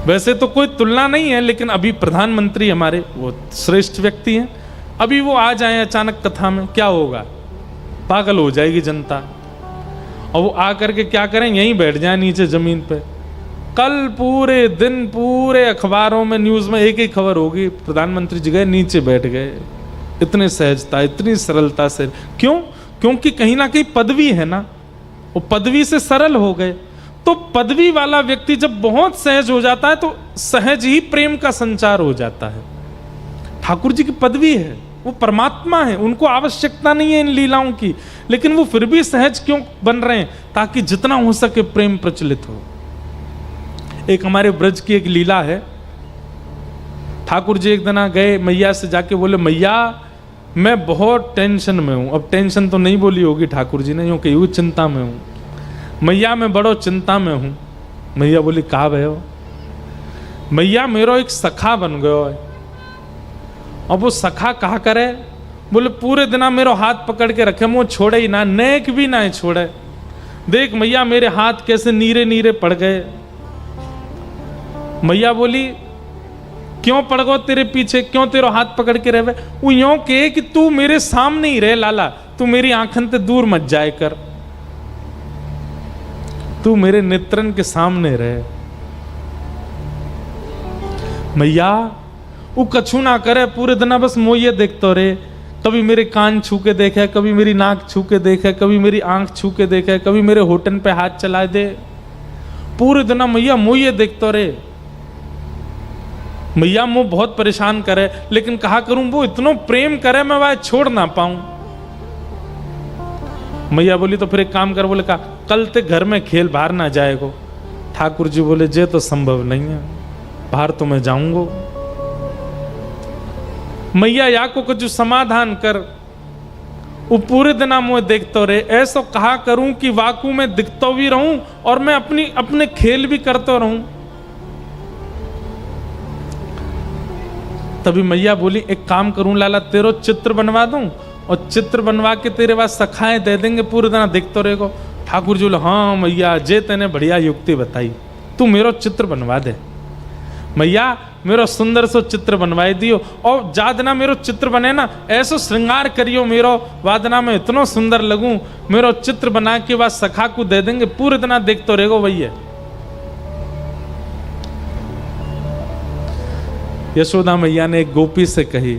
वैसे तो कोई तुलना नहीं है, लेकिन अभी प्रधानमंत्री हमारे वो श्रेष्ठ व्यक्ति हैं। अभी वो आ जाए अचानक कथा में, क्या होगा? पागल हो जाएगी जनता। और वो आकर के क्या करें, यहीं बैठ जाए नीचे जमीन पे। कल पूरे दिन पूरे अखबारों में न्यूज में एक ही खबर होगी, प्रधानमंत्री जी गए नीचे बैठ गए, इतने सहजता इतनी सरलता से। क्यों? क्योंकि कहीं ना कहीं पदवी है ना, वो पदवी से सरल हो गए। तो पदवी वाला व्यक्ति जब बहुत सहज हो जाता है तो सहज ही प्रेम का संचार हो जाता है। ठाकुर जी की पदवी है, वो परमात्मा है, उनको आवश्यकता नहीं है इन लीलाओं की, लेकिन वो फिर भी सहज क्यों बन रहे हैं? ताकि जितना हो सके प्रेम प्रचलित हो। एक हमारे ब्रज की एक लीला है। ठाकुर जी एक दिन गए मैया से जाके बोले, मैया मैं बहुत टेंशन में हूं। अब टेंशन तो नहीं बोली होगी ठाकुर जी ने, यूं कही हुई चिंता में हूं। मैया मैं बड़ो चिंता में हूं। मैया बोली कहा भय हो? मैया मेरो एक सखा बन गयो है। अब वो सखा कहा करे? बोले पूरे दिन मेरो हाथ पकड़ के रखे, मुँह छोड़े ही ना, नेक भी ना छोड़े। देख मैया मेरे हाथ कैसे नीरे नीरे पड़ गए। मैया बोली क्यों पड़ गो तेरे पीछे, क्यों तेरा हाथ पकड़ के रहे? वो यूं कहे कि तू मेरे सामने ही रहे लाला, तू मेरी आंखन से दूर मत जाए कर, तू मेरे नेत्रन के सामने रहे। मैया वो कछु ना करे, पूरे दिन बस मोये देखते रहे। कभी मेरे कान छू के देखे, कभी मेरी नाक छू के देखे, कभी मेरी आंख छू के देखे, कभी मेरे होठन पे हाथ चला दे। पूरे दिन मैया मोये देखते रहे। मैया मुझे बहुत परेशान करे, लेकिन कहा करूं वो इतना प्रेम करे मैं वह छोड़ ना पाऊं। मैया बोली तो फिर एक काम कर। बोले कहा कल ते घर में खेल बाहर ना जाएगो। ठाकुर जी बोले जे तो संभव नहीं है, बाहर तो मैं जाऊंगो। मैया या को कुछ समाधान कर। वो पूरे दिन मुझे देखते रहे। ऐसा कहा करूं कि वाकू में दिखता भी रहूं और मैं अपने खेल भी करता रहूं। तभी मैया बोली एक काम करूं लाला, तेरो चित्र बनवा दूं और चित्र बनवा के तेरे पास सखाएं दे देंगे, पूरे दिन देखते रहेगो। ठाकुर जी बोले हाँ मैया जे तेने बढ़िया युक्ति बताई, तू मेरो चित्र बनवा दे। मैया मेरो सुंदर सो चित्र बनवाई दियो, और जादना मेरो चित्र बने ना ऐसो श्रृंगार करियो मेरो, वादना में इतना सुंदर लगूं, मेरो चित्र बना के बाद सखा को दे देंगे, पूरे दिन देखते रहेगो भैया। यशोदा मैया ने एक गोपी से कही,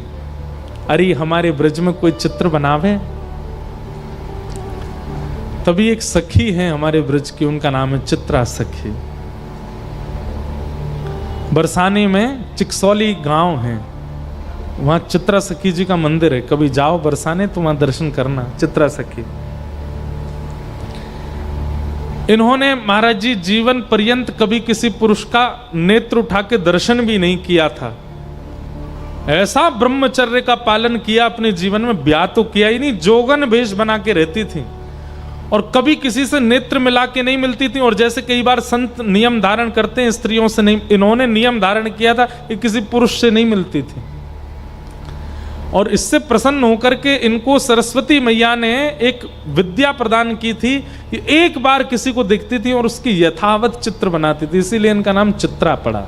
अरे हमारे ब्रज में कोई चित्र बनावे। तभी एक सखी है हमारे ब्रज की, उनका नाम है चित्रा सखी। बरसाने में चिकसौली गांव है, वहां चित्रा सखी जी का मंदिर है। कभी जाओ बरसाने तो वहां दर्शन करना, चित्रा सखी। इन्होंने महाराज जी जीवन पर्यंत कभी किसी पुरुष का नेत्र उठा के दर्शन भी नहीं किया था। ऐसा ब्रह्मचर्य का पालन किया अपने जीवन में, ब्याह तो किया ही नहीं, जोगन भेष बना के रहती थी और कभी किसी से नेत्र मिला के नहीं मिलती थी। और जैसे कई बार संत नियम धारण करते हैं स्त्रियों से, नहीं, इन्होंने नियम धारण किया था कि किसी पुरुष से नहीं मिलती थी। और इससे प्रसन्न होकर के इनको सरस्वती मैया ने एक विद्या प्रदान की थी कि एक बार किसी को देखती थी और उसकी यथावत चित्र बनाती थी, इसीलिए इनका नाम चित्रा पड़ा।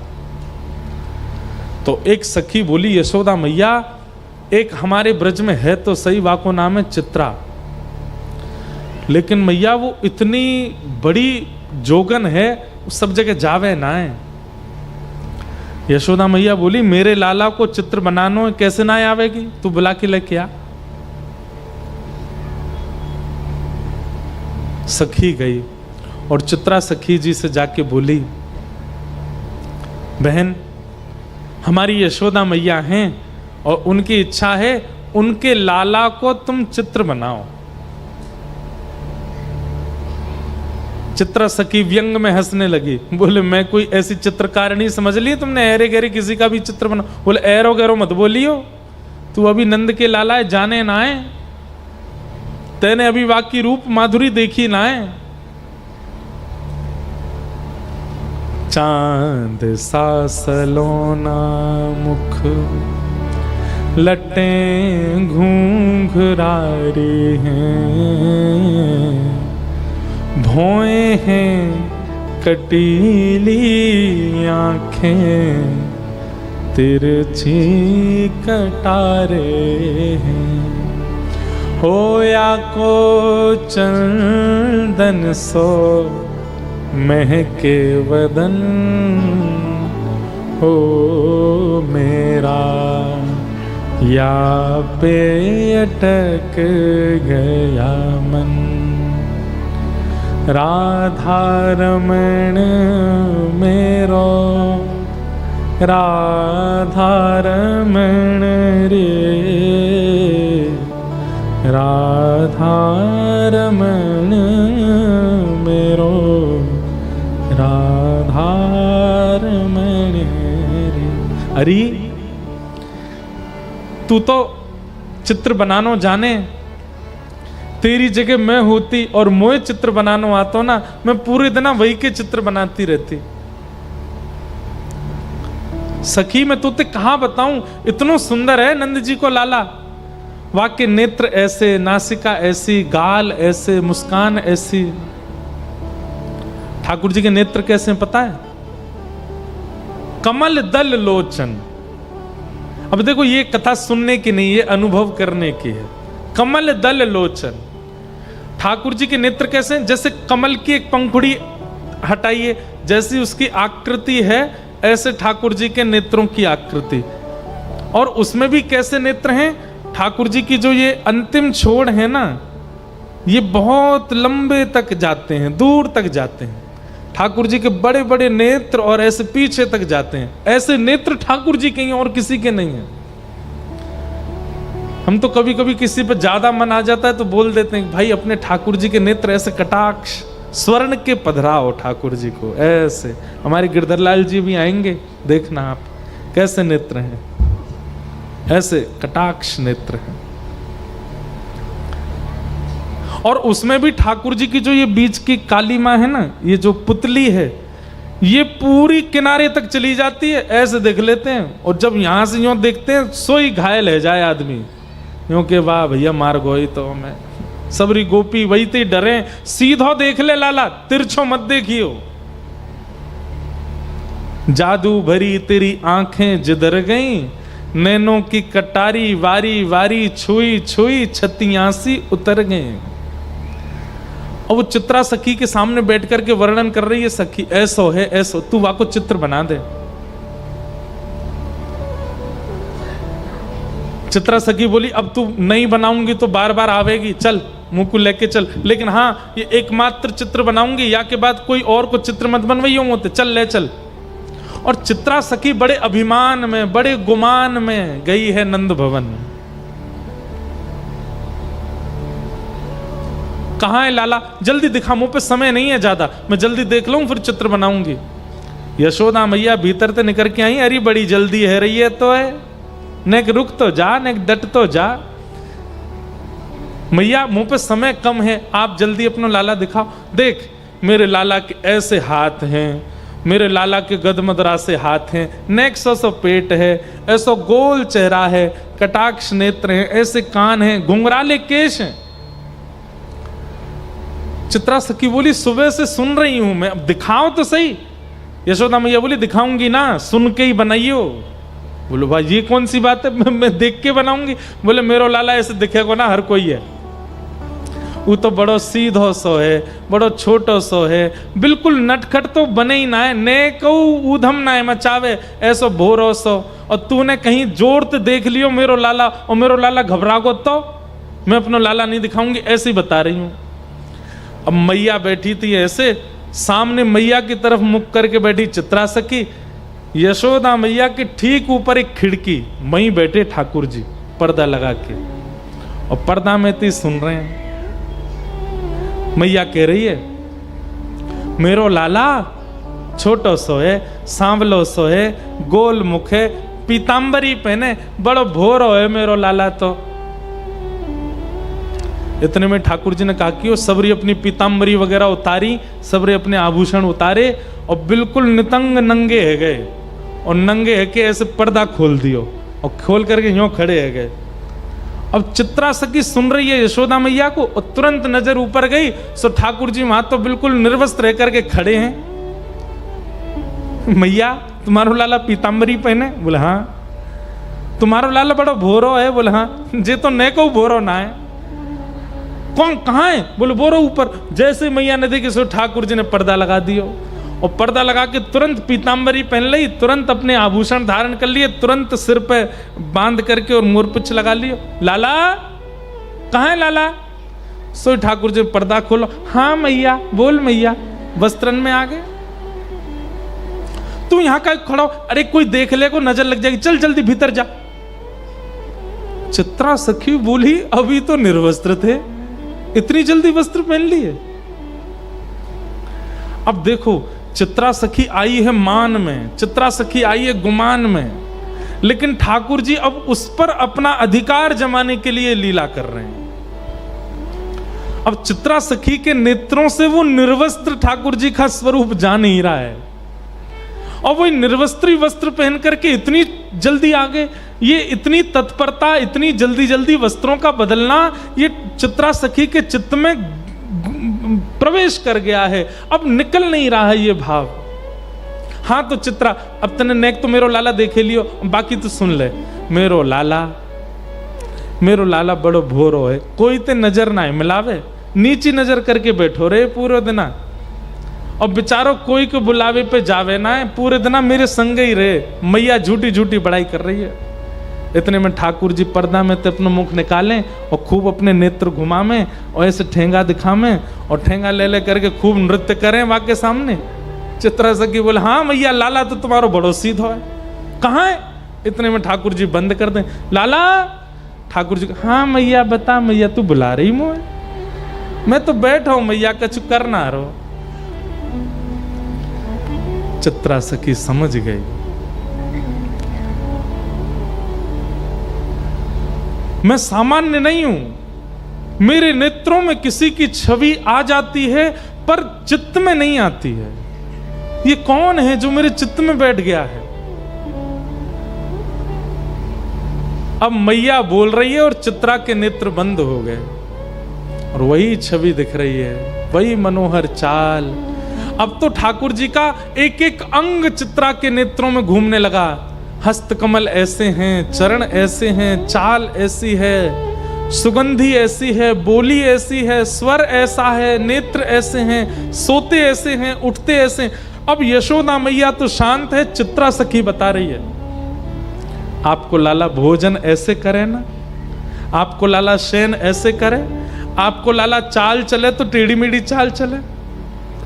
तो एक सखी बोली यशोदा मैया एक हमारे ब्रज में है तो सही, वाको नाम है चित्रा, लेकिन मैया वो इतनी बड़ी जोगन है, सब जगह जावे ना है। यशोदा मैया बोली मेरे लाला को चित्र बनानो कैसे ना आवेगी, तू बुला के लेके आ। सखी गई और चित्रा सखी जी से जाके बोली बहन, हमारी यशोदा मैया हैं और उनकी इच्छा है उनके लाला को तुम चित्र बनाओ। चित्रा सखी व्यंग में हंसने लगी, बोले मैं कोई ऐसी चित्रकारिणी समझ ली तुमने, ऐरे गहरे किसी का भी चित्र बना। बोले ऐरो गैरो मत बोलियो, तू अभी नंद के लाला है, जाने ना है, तेने अभी वाकी रूप माधुरी देखी ना है। चांद सा सलोना मुख लटें घूंघरारे हैं, भौएं हैं कटीली आंखें, तिरछी कटारे हैं। होया को चंदन सो महके वदन, हो मेरा या पे अटक गया मन। राधा रमण मेरो, राधा रमण रे, राधा रमण मेरो, राधा रमण रे। अरे तू तो चित्र बनानो जाने, तेरी जगह मैं होती और मोए चित्र बनानो आता ना, मैं पूरे दिन वही के चित्र बनाती रहती। सखी मैं तुझे कहां बताऊं, इतना सुंदर है नंद जी को लाला, वाक्य नेत्र ऐसे, नासिका ऐसी, गाल ऐसे, मुस्कान ऐसी। ठाकुर जी के नेत्र कैसे हैं पता है? कमल दल लोचन। अब देखो ये कथा सुनने की नहीं, ये अनुभव करने की है। कमल दल लोचन, ठाकुर जी के नेत्र कैसे हैं? जैसे कमल की एक पंखुड़ी हटाइए, जैसी उसकी आकृति है ऐसे ठाकुर जी के नेत्रों की आकृति। और उसमें भी कैसे नेत्र हैं? ठाकुर जी की जो ये अंतिम छोड़ है ना, ये बहुत लंबे तक जाते हैं, दूर तक जाते हैं। ठाकुर जी के बड़े बड़े नेत्र और ऐसे पीछे तक जाते हैं। ऐसे नेत्र ठाकुर जी के हैं और किसी के नहीं है। हम तो कभी कभी किसी पर ज्यादा मन आ जाता है तो बोल देते हैं भाई अपने ठाकुर जी के नेत्र ऐसे कटाक्ष स्वर्ण के पधराओ ठाकुर जी को ऐसे। हमारे गिरधरलाल जी भी आएंगे, देखना आप कैसे नेत्र हैं, ऐसे कटाक्ष नेत्र हैं। और उसमें भी ठाकुर जी की जो ये बीच की काली माँ है ना, ये जो पुतली है, ये पूरी किनारे तक चली जाती है, ऐसे देख लेते हैं। और जब यहां से यूं देखते हैं सोई घायल है जाए आदमी, यूं के वाह भैया मार गोई तो मैं सबरी गोपी वही ते डरे, सीधो देख ले लाला, तिरछो मत देखियो। जादू भरी तेरी आंखें जिधर गई, नैनों की कटारी वारी वारी छुई छुई छतियासी उतर गए। और वो चित्रा सखी के सामने बैठ करके वर्णन कर रही है, सखी ऐसो है ऐसो, तू वाको चित्र बना दे। चित्रा सखी बोली अब तू नहीं बनाऊंगी तो बार बार आवेगी, चल मुंह को लेके चल, लेकिन हाँ ये एकमात्र चित्र बनाऊंगी, या के बाद कोई और को चित्र मत बनवाइयो मोते, चल ले चल। और चित्रा सखी बड़े अभिमान में, बड़े गुमान में गई है नंद भवन। कहाँ है लाला? जल्दी दिखा, मुंह पे समय नहीं है ज्यादा, मैं जल्दी देख लूं फिर चित्र बनाऊंगी। यशोदा मैया भीतर से निकल के आई, अरे बड़ी जल्दी है रही है तो है, नेक रुक तो जा, नेक डट तो जा। मैया मुंह पे समय कम है, आप जल्दी अपना लाला दिखाओ। देख मेरे लाला के ऐसे हाथ हैं, मेरे लाला के गदमदरा से हाथ हैं, नेक सो पेट है, ऐसा गोल चेहरा है, कटाक्ष नेत्र हैं, ऐसे कान हैं, घुंघराले केश हैं। चित्रा सखी बोली सुबह से सुन रही हूं मैं, अब दिखाओ तो सही। यशोदा मैया बोली दिखाऊंगी ना, सुन के ही बनाइयो। बोलो भाई ये कौन सी बात है, मैं देख के बनाऊंगी। बोले मेरो लाला ऐसे दिखेगा ना हर कोई है, वो तो बड़ो सीधो सो है, बड़ो छोटो सो है, बिल्कुल नटखट तो बने ही ना है, ने कहू ऊधम ना है मचावे, ऐसो भोरो सो। और तूने कहीं जोर तो देख लियो मेरो लाला, और मेरो लाला घबरागो तो मैं अपना लाला नहीं दिखाऊंगी, ऐसे ही बता रही हूं। अब मैया बैठी थी ऐसे, सामने मैया की तरफ मुख करके बैठी चित्रा सखी, यशोदा मैया के ठीक ऊपर एक खिड़की, वहीं बैठे ठाकुर जी पर्दा लगा के, और पर्दा में तो सुन रहे हैं। मैया कह रही है, मेरो लाला छोटो सो है, सांवलो सो है, गोल मुख है, पीतांबरी पहने, बड़ो भोरो है मेरो लाला। तो इतने में ठाकुर जी ने कहा कि वो सबरी अपनी पीतांबरी वगैरह उतारी, सबरे अपने आभूषण उतारे और बिल्कुल नितंग नंगे है गए, और नंगे है के ऐसे पर्दा खोल दियो और खोल करके यूं खड़े है गए। अब चित्रा सखी सुन रही है यशोदा मैया को, और तुरंत नजर ऊपर गई, सो ठाकुर जी वहां तो बिल्कुल निर्वस्त्र रह करके खड़े हैं। मैया तुम्हारो लाला पीतांबरी पहने? बोले हाँ। तुम्हारो लाला बड़ा भोरो है? बोले हाँ। जे तो ने को भोरो ना है। कौन कहाँ है? बोले बोरो ऊपर। जैसे मैया ने देखी सो ठाकुर जी ने पर्दा लगा दियो, और पर्दा लगा के तुरंत पीतांबरी पहन ली, तुरंत अपने आभूषण धारण कर लिए, तुरंत सिर पे बांध करके और मोरपुच्छ लगा लियो। लाला कहाँ है लाला? सो ठाकुर जी पर्दा खोलो। हाँ मैया। बोल मैया। वस्त्रन में आ गए। तू यहां का खड़ा हो? अरे कोई देख ले को नजर लग जाएगी, चल जल्दी भीतर जा। चित्रा सखी बोली अभी तो निर्वस्त्र थे, इतनी जल्दी वस्त्र पहन लिए? अब देखो, चित्रा सखी आई है मान में, चित्रा सखी आई है गुमान में, लेकिन ठाकुर जी अब उस पर अपना अधिकार जमाने के लिए लीला कर रहे हैं। अब चित्रा सखी के नेत्रों से वो निर्वस्त्र ठाकुर जी का स्वरूप जा नहीं रहा है, और वो निर्वस्त्री वस्त्र पहन करके इतनी जल्दी आ गए। ये इतनी तत्परता, इतनी जल्दी जल्दी वस्त्रों का बदलना, ये चित्रा सखी के चित्त में प्रवेश कर गया है, अब निकल नहीं रहा है ये भाव। हाँ तो चित्रा, अब तने नेक तो मेरो लाला देखे लियो, बाकी तो सुन ले। मेरो लाला बड़ो भोरो है, कोई ते नजर ना मिलावे, नीची नजर करके बैठो रे पूरे दिना, और बेचारो कोई को बुलावे पे जावे ना है, पूरे दिन मेरे संग ही रहे। मैया झूठी झूठी बड़ाई कर रही है। इतने में ठाकुर जी पर्दा में तो अपना मुख निकालें और खूब अपने नेत्र घुमावें और ऐसे ठेंगा दिखावें, और ठेंगा ले ले करके खूब नृत्य करें वहां के सामने। चित्रा सखी बोले हाँ मैया, लाला तो तुम्हारो बड़ो सीधो है, कहाँ है? इतने में ठाकुर जी बंद कर दें। लाला। ठाकुर जी हाँ मैया बता मैया, तू बुला रही मुझे? मैं तो बैठा हूं मैया, कछु करना रहो। चित्रा सखी समझ गई, मैं सामान्य नहीं हूं, मेरे नेत्रों में किसी की छवि आ जाती है पर चित्त में नहीं आती है। ये कौन है जो मेरे चित्त में बैठ गया है? अब मैया बोल रही है और चित्रा के नेत्र बंद हो गए, और वही छवि दिख रही है, वही मनोहर चाल। अब तो ठाकुर जी का एक एक अंग चित्रा के नेत्रों में घूमने लगा। हस्त कमल ऐसे हैं, चरण ऐसे हैं, चाल ऐसी है, सुगंधी ऐसी है, बोली ऐसी है, स्वर ऐसा है, नेत्र ऐसे हैं, सोते ऐसे हैं, उठते ऐसे हैं। अब यशोदा मैया तो शांत है, चित्रा सखी बता रही है, आपको लाला भोजन ऐसे करे ना, आपको लाला शयन ऐसे करे, आपको लाला चाल चले तो टेढ़ी मेढ़ी चाल चले,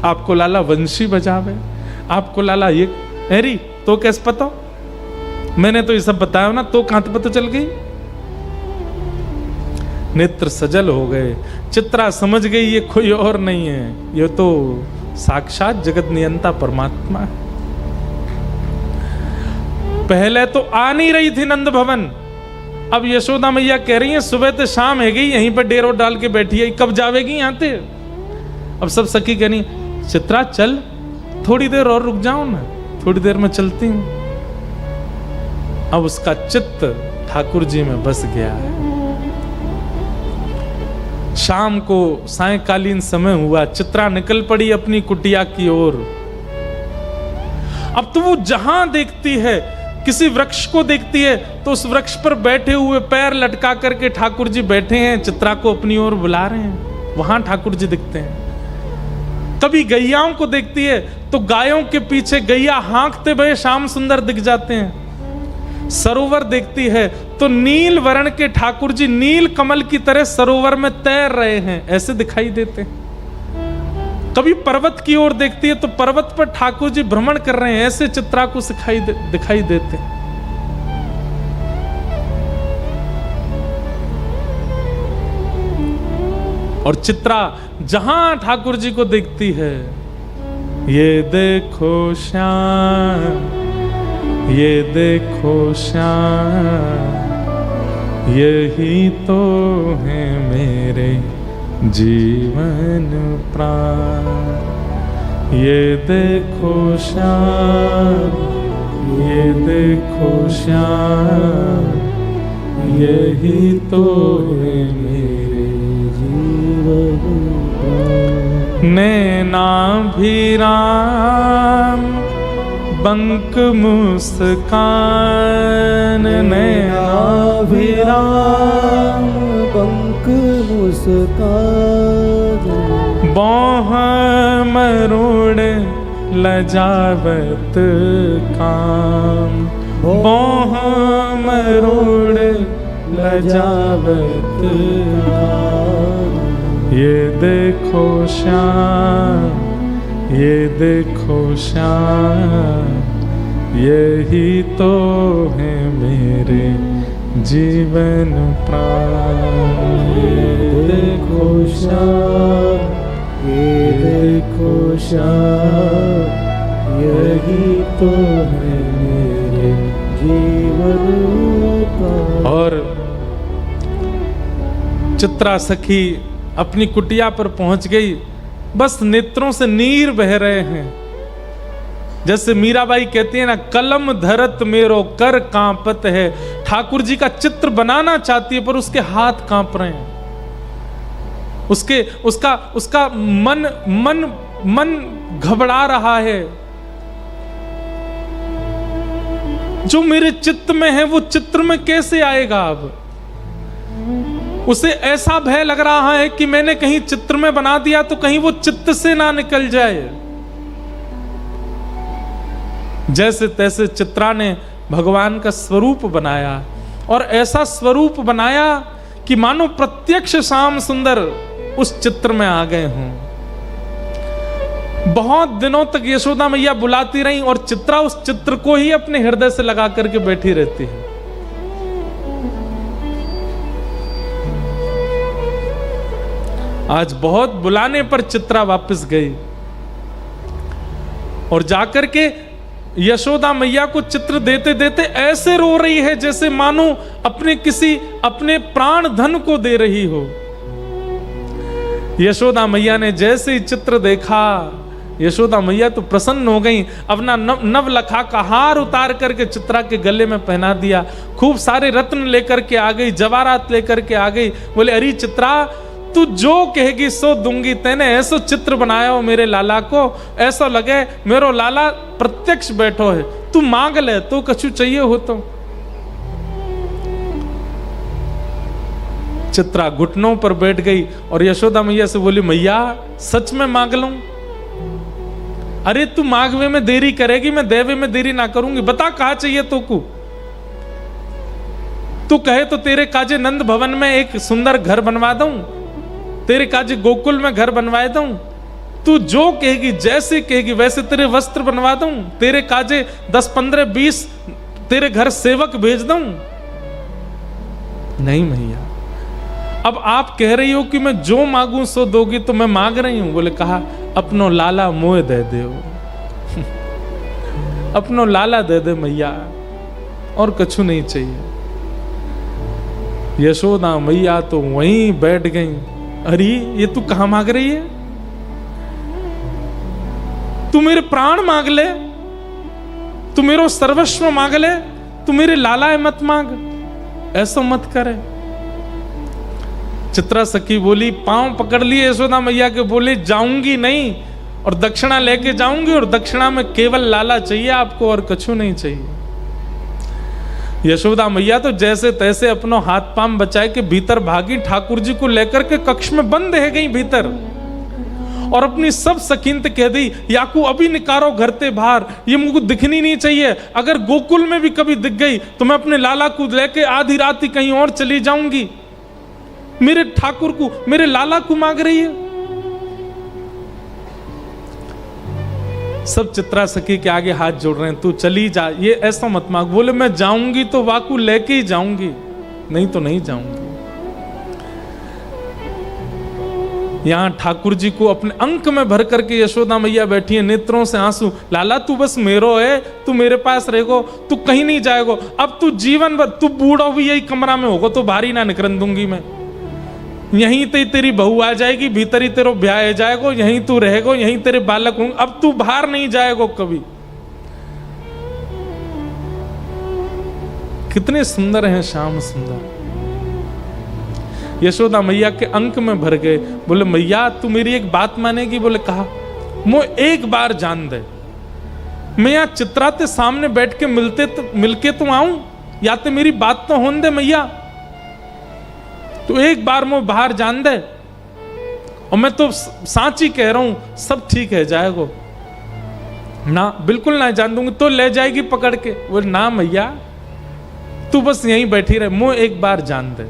आपको लाला वंशी बजावे, आपको लाला ये अरे तो कैसे पता? मैंने तो ये सब बताया ना, तो कहां पता चल गई? नेत्र सजल हो गए। चित्रा समझ गई ये कोई और नहीं है, ये तो साक्षात जगत नियंता परमात्मा है। पहले तो आ नहीं रही थी नंद भवन, अब यशोदा मैया कह रही है सुबह से शाम है गई, यहीं पर डेरो डाल के बैठी है, कब जावेगी यहाँ से? अब सब सखी कह रही चित्रा चल, थोड़ी देर और रुक जाओ ना, थोड़ी देर में चलती हूं। अब उसका चित्त ठाकुर जी में बस गया है। शाम को सायंकालीन समय हुआ, चित्रा निकल पड़ी अपनी कुटिया की ओर। अब तो वो जहां देखती है, किसी वृक्ष को देखती है तो उस वृक्ष पर बैठे हुए पैर लटका करके ठाकुर जी बैठे हैं, चित्रा को अपनी ओर बुला रहे हैं, वहां ठाकुर जी दिखते हैं। कभी गैयाओं को देखती है तो गायों के पीछे गैया हाँकते हुए श्याम सुंदर दिख जाते हैं। सरोवर देखती है तो नील वर्ण के ठाकुर जी नील कमल की तरह सरोवर में तैर रहे हैं, ऐसे दिखाई देते हैं। कभी पर्वत की ओर देखती है तो पर्वत पर ठाकुर जी भ्रमण कर रहे हैं, ऐसे चित्रा को दिखाई देते हैं। और चित्रा जहां ठाकुर जी को देखती है, ये देखो श्याम, ये देखो श्याम, यही तो है मेरे जीवन प्राण। ये देखो श्याम, ये देखो श्याम, यही तो है मेरे जीवन प्राण। नैनाभिराम बंक मुस्कान, नैनाभिराम बंक मुस्कान, बाह मरोड़ लजावत काम, बाह मरोड़ लजावत काम। ये देखो श्याम, ये देखो श्याम, यही तो है मेरे जीवन प्राण। ये देखो श्याम, ये देखो श्याम, यही तो है मेरे जीवन प्राण। और चित्रा सखी अपनी कुटिया पर पहुंच गई, बस नेत्रों से नीर बह रहे हैं। जैसे मीराबाई कहती है ना, कलम धरत मेरो कर कांपत है। ठाकुर जी का चित्र बनाना चाहती है पर उसके हाथ कांप रहे हैं, उसका मन घबरा रहा है। जो मेरे चित्त में है वो चित्र में कैसे आएगा? अब उसे ऐसा भय लग रहा है कि मैंने कहीं चित्र में बना दिया तो कहीं वो चित्त से ना निकल जाए। जैसे तैसे चित्रा ने भगवान का स्वरूप बनाया और ऐसा स्वरूप बनाया कि मानो प्रत्यक्ष श्याम सुंदर उस चित्र में आ गए हों। बहुत दिनों तक यशोदा मैया बुलाती रही और चित्रा उस चित्र को ही अपने हृदय से लगा करके बैठी रहती है। आज बहुत बुलाने पर चित्रा वापस गई और जाकर के यशोदा मैया को चित्र देते देते ऐसे रो रही है जैसे मानो अपने प्राण धन को दे रही हो। यशोदा मैया ने जैसे ही चित्र देखा, यशोदा मैया तो प्रसन्न हो गई। अपना नवलखा का हार उतार करके चित्रा के गले में पहना दिया, खूब सारे रत्न लेकर के आ गई, जवाहरात लेकर के आ गई। बोले, अरे चित्रा, तू जो कहेगी सो दूंगी। तेने ऐसा चित्र बनाया हो मेरे लाला को, ऐसा लगे मेरो लाला प्रत्यक्ष बैठो है। तू मांग ले, तो कछु चाहिए हो तो। चित्रा घुटनों पर बैठ गई और यशोदा मैया से बोली, मैया सच में मांग लूं? अरे तू मांगवे में देरी करेगी, मैं देवे में देरी ना करूंगी। बता कहा चाहिए तो को। तू कहे तो तेरे काजे नंद भवन में एक सुंदर घर बनवा दूं, तेरे काजे गोकुल में घर बनवाए दूं। तू जो कहेगी, जैसे कहेगी वैसे तेरे वस्त्र बनवा दूं, तेरे काजे 10, 15, 20 तेरे घर सेवक भेज दूं। नहीं मैया, अब आप कह रही हो कि मैं जो मांगू सो दोगी, तो मैं मांग रही हूं। बोले, कहा अपनो लाला मोह दे दे अपनो लाला दे दे मैया, और कछु नहीं चाहिए। यशोदा मैया तो वहीं बैठ गई। अरे ये तू कहां मांग रही है? तू मेरे प्राण मांग ले, तू मेरो सर्वस्व मांग ले, तू मेरे लाला है मत मांग, ऐसा मत करे। चित्रा सखी बोली, पांव पकड़ लिए यशोदा मैया के, बोले जाऊंगी नहीं और दक्षिणा लेके जाऊंगी, और दक्षिणा में केवल लाला चाहिए आपको और कछु नहीं चाहिए। यशोदा मैया तो जैसे तैसे अपनो हाथ पांव बचाए के भीतर भागी, ठाकुर जी को लेकर के कक्ष में बंद रह गई भीतर, और अपनी सब सकीनत कह दी, याकू अभी निकारो घर ते बाहर, ये मुझको दिखनी नहीं चाहिए। अगर गोकुल में भी कभी दिख गई तो मैं अपने लाला को लेके आधी रात ही कहीं और चली जाऊंगी। मेरे ठाकुर को, मेरे लाला को मांग रही है। सब चित्रा सखी के आगे हाथ जोड़ रहे हैं, तू चली जा, ये ऐसा मत मांग। बोले मैं जाऊंगी तो वाकू लेके ही जाऊंगी, नहीं तो नहीं जाऊंगी। यहां ठाकुर जी को अपने अंक में भर करके यशोदा मैया बैठी है, नेत्रों से आंसू। लाला तू बस मेरो है, तू मेरे पास रहेगो, तू कहीं नहीं जाएगो। अब तू जीवन भर, तू बूढ़ा भी यही कमरा में होगा तो बाहरी ना निकलन दूंगी मैं। यहीं ते तेरी बहू आ जाएगी, भीतर ही तेरो ब्याह हो जाएगो, यहीं तू रहेगो, यहीं तेरे बालक होंगे, अब तू बाहर नहीं जाएगो कभी। कितने सुंदर हैं श्याम सुंदर। यशोदा मैया के अंक में भर गए। बोले मैया तू मेरी एक बात मानेगी? बोले कहा, मो एक बार जान दे, मैं यहाँ चित्रा ते सामने बैठ के मिलके तो आऊं, या तो मेरी बात तो होने दे मैया, तो एक बार मो बाहर जान दे। और मैं तो सांची कह रहा हूं, सब ठीक है जाएगो ना, बिल्कुल ना जान दूंगी। तो ले जाएगी पकड़ के। बोले ना मैया तू बस यहीं बैठी रहे, मो एक बार जान दे।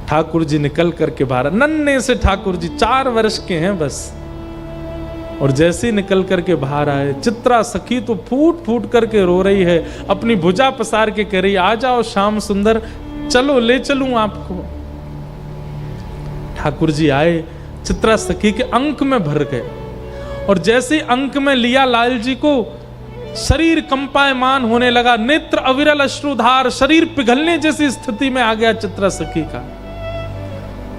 ठाकुर जी निकल करके बाहर, नन्हे से ठाकुर जी 4 वर्ष के हैं बस, और जैसे ही निकल करके बाहर आए, चित्रा सखी तो फूट फूट करके रो रही है, अपनी भुजा पसार के कह रही आ जाओ श्याम सुंदर, चलो ले चलूं आपको। ठाकुर जी आए, चित्रा सखी के अंक में भर गए, और जैसे अंक में लिया लाल जी को, शरीर कंपायमान होने लगा, नेत्र अविरल अश्रुधार, शरीर पिघलने जैसी स्थिति में आ गया चित्रा सखी का।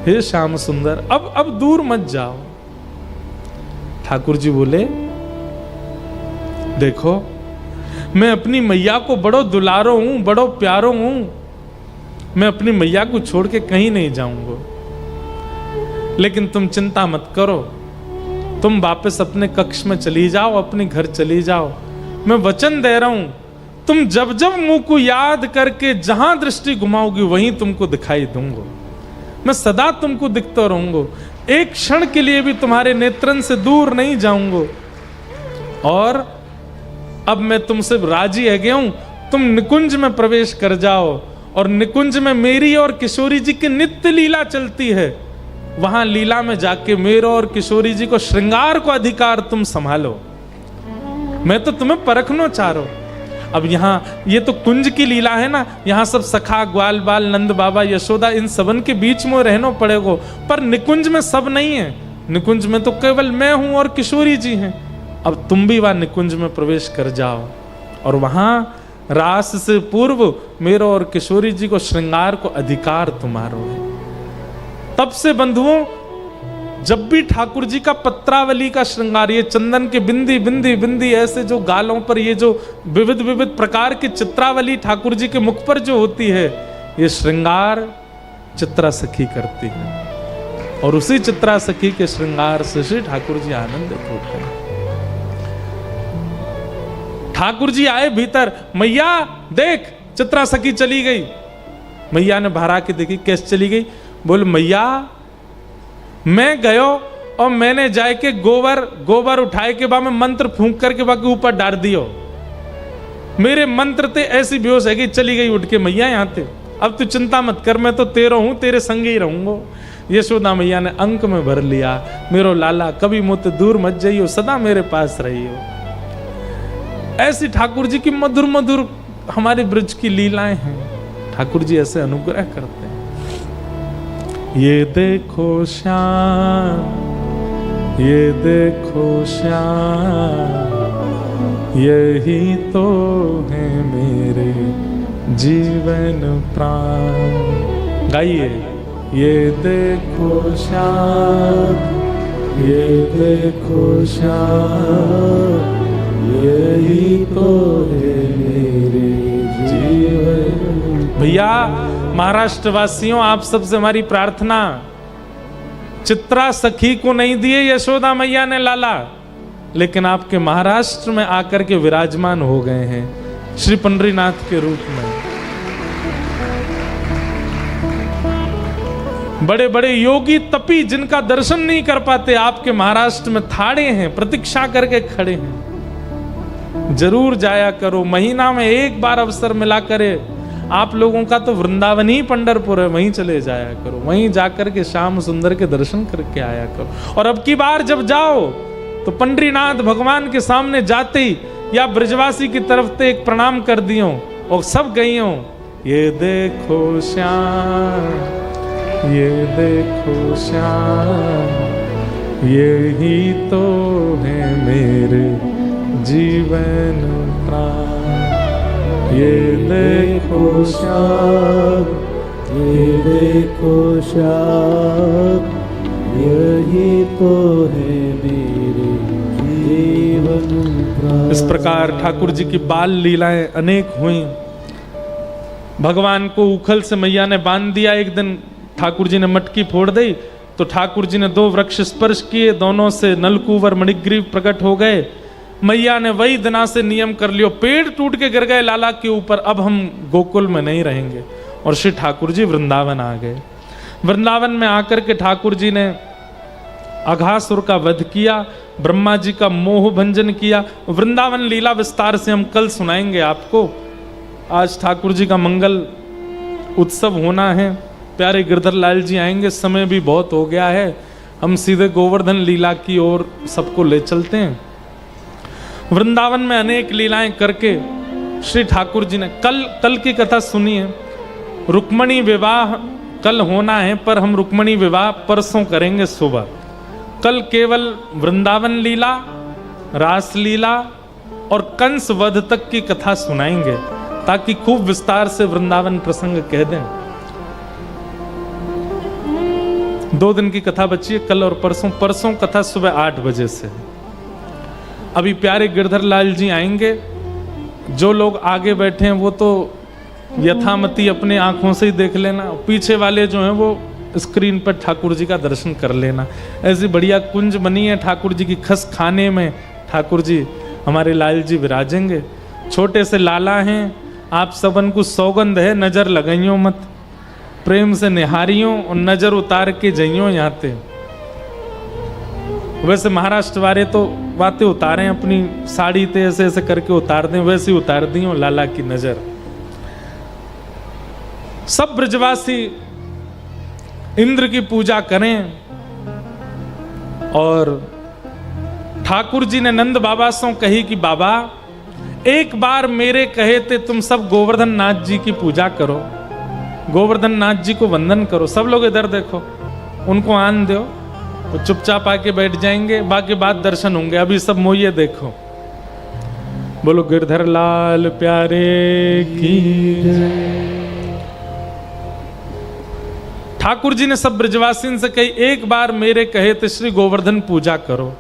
हे श्याम सुंदर अब दूर मत जाओ। ठाकुर जी बोले देखो मैं अपनी मैया को बड़ो दुलारो हूं, बड़ो प्यारो हूं, मैं अपनी मैया को छोड़ के कहीं नहीं जाऊंगा, लेकिन तुम चिंता मत करो, तुम वापस अपने कक्ष में चली जाओ, अपने घर चली जाओ। मैं वचन दे रहा हूं, तुम जब जब मुंह को याद करके जहां दृष्टि घुमाओगी वहीं तुमको दिखाई दूंगा, मैं सदा तुमको दिखता रहूंगा, एक क्षण के लिए भी तुम्हारे नेत्रन से दूर नहीं जाऊंगा। और अब मैं तुमसे राजी है गया हूं, तुम निकुंज में प्रवेश कर जाओ, और निकुंज में मेरी और किशोरी जी की नित्य लीला चलती है, वहां लीला में जाके मेरा और किशोरी जी को श्रृंगार को अधिकार तुम संभालो, मैं तो तुम्हें परखना चाह रहा हूं। अब यहाँ ये तो कुंज की लीला है ना, यहाँ सब सखा ग्वाल बाल नंद बाबा यशोदा इन सबन के बीच में रहना पड़ेगा, पर निकुंज में सब नहीं है, निकुंज में तो केवल मैं हूं और किशोरी जी हैं। अब तुम भी वहां निकुंज में प्रवेश कर जाओ, और वहां रास से पूर्व मेरा और किशोरी जी को श्रृंगार को अधिकार तुम्हारो है। तब से बंधुओं जब भी ठाकुर जी का पत्रावली का श्रृंगार, ये चंदन के बिंदी बिंदी बिंदी ऐसे जो गालों पर ये जो विविध विविध प्रकार की चित्रावली ठाकुर जी के मुख पर जो होती है, ये श्रृंगार चित्रा सखी करती है, और उसी चित्रा सखी के श्रृंगार से श्री ठाकुर जी आनंदित होते हैं। ठाकुर जी आए भीतर, मैया देख चित्रा सखी चली गई। मैया ने बाहर आके देखी, कैसे चली गई? बोल मैया मैं गयो और मैंने जाके गोबर उठाए के बाद में मंत्र फूंक करके बाकी ऊपर डाल दियो, मेरे मंत्र ते ऐसी बेहोश है कि चली गई उठ के मैया यहाँ थे। अब तू चिंता मत कर, मैं तो तेरा हूं, तेरे संग ही रहूंगा। यशोदा मैया ने अंक में भर लिया, मेरो लाला कभी मुझसे दूर मत जाइयो, सदा मेरे पास रहियो। ऐसी ठाकुर जी की मधुर मधुर हमारे ब्रज की लीलाएं हैं, ठाकुर जी ऐसे अनुग्रह करते हैं। ये देखो श्याम, ये देखो श्याम, यही तो है मेरे जीवन प्राण। गाइए, ये देखो श्याम, ये देखो श्याम, यही तो है मेरे जीवन। भैया महाराष्ट्र वासियों, आप सबसे हमारी प्रार्थना, चित्रा सखी को नहीं दिए यशोदा मैया ने लाला, लेकिन आपके महाराष्ट्र में आकर के विराजमान हो गए हैं श्री पंडरीनाथ के रूप में। बड़े बड़े योगी तपी जिनका दर्शन नहीं कर पाते, आपके महाराष्ट्र में थाड़े हैं, प्रतीक्षा करके खड़े हैं। जरूर जाया करो, महीना में एक बार अवसर मिला करे। आप लोगों का तो वृंदावन ही पंढरपुर है, वहीं चले जाया करो, वहीं जाकर के श्याम सुंदर के दर्शन करके आया करो। और अब की बार जब जाओ तो पंडरीनाथ भगवान के सामने जाते ही या ब्रजवासी की तरफ से एक प्रणाम कर दियो और सब गईयो, ये देखो श्याम, ये देखो श्याम, यही तो है मेरे जीवन प्राण। ये देखो श्याम, ये देखो श्याम, यही तो है मेरे जीवन प्राण। इस प्रकार ठाकुर जी की बाल लीलाएं अनेक हुई। भगवान को उखल से मैया ने बांध दिया। एक दिन ठाकुर जी ने मटकी फोड़ दी तो ठाकुर जी ने 2 वृक्ष स्पर्श किए, दोनों से नलकूवर मणिग्रीव प्रकट हो गए। मैया ने वही दिना से नियम कर लियो, पेड़ टूट के गिर गए लाला के ऊपर, अब हम गोकुल में नहीं रहेंगे। और श्री ठाकुर जी वृंदावन आ गए। वृंदावन में आकर के ठाकुर जी ने अघासुर का वध किया, ब्रह्मा जी का मोह भंजन किया। वृंदावन लीला विस्तार से हम कल सुनाएंगे आपको। आज ठाकुर जी का मंगल उत्सव होना है, प्यारे गिरधर लाल जी आएंगे, समय भी बहुत हो गया है, हम सीधे गोवर्धन लीला की ओर सबको ले चलते हैं। वृंदावन में अनेक लीलाएं करके श्री ठाकुर जी ने कल की कथा सुनिए। रुक्मणी विवाह कल होना है, पर हम रुक्मणी विवाह परसों करेंगे सुबह। कल केवल वृंदावन लीला, रास लीला और कंस वध तक की कथा सुनाएंगे, ताकि खूब विस्तार से वृंदावन प्रसंग कह दें। 2 दिन की कथा बची है, कल और परसों। परसों कथा सुबह 8 बजे से। अभी प्यारे गिरधर लाल जी आएंगे। जो लोग आगे बैठे हैं वो तो यथामति अपने आंखों से ही देख लेना, पीछे वाले जो हैं वो स्क्रीन पर ठाकुर जी का दर्शन कर लेना। ऐसी बढ़िया कुंज बनी है ठाकुर जी की, खस खाने में ठाकुर जी हमारे लाल जी विराजेंगे। छोटे से लाला हैं, आप सबन को सौगंध है, नजर लगाइयो मत, प्रेम से निहारियों और नजर उतार के जइयो यहाँ ते। वैसे महाराष्ट्र वाले तो बातें उतारें अपनी साड़ी ते, ऐसे ऐसे करके उतार दें, वैसे ही उतार दियो लाला की नजर। सब ब्रजवासी इंद्र की पूजा करें। और ठाकुर जी ने नंद बाबा से कही कि बाबा एक बार मेरे कहे थे तुम सब गोवर्धन नाथ जी की पूजा करो, गोवर्धन नाथ जी को वंदन करो। सब लोग इधर देखो, उनको आन दो, वो चुपचाप आके बैठ जाएंगे, बाकी बात दर्शन होंगे। अभी सब मोये देखो, बोलो गिरधर लाल प्यारे की जय। ठाकुर जी ने सब ब्रजवासियों से कही एक बार मेरे कहे थे श्री गोवर्धन पूजा करो।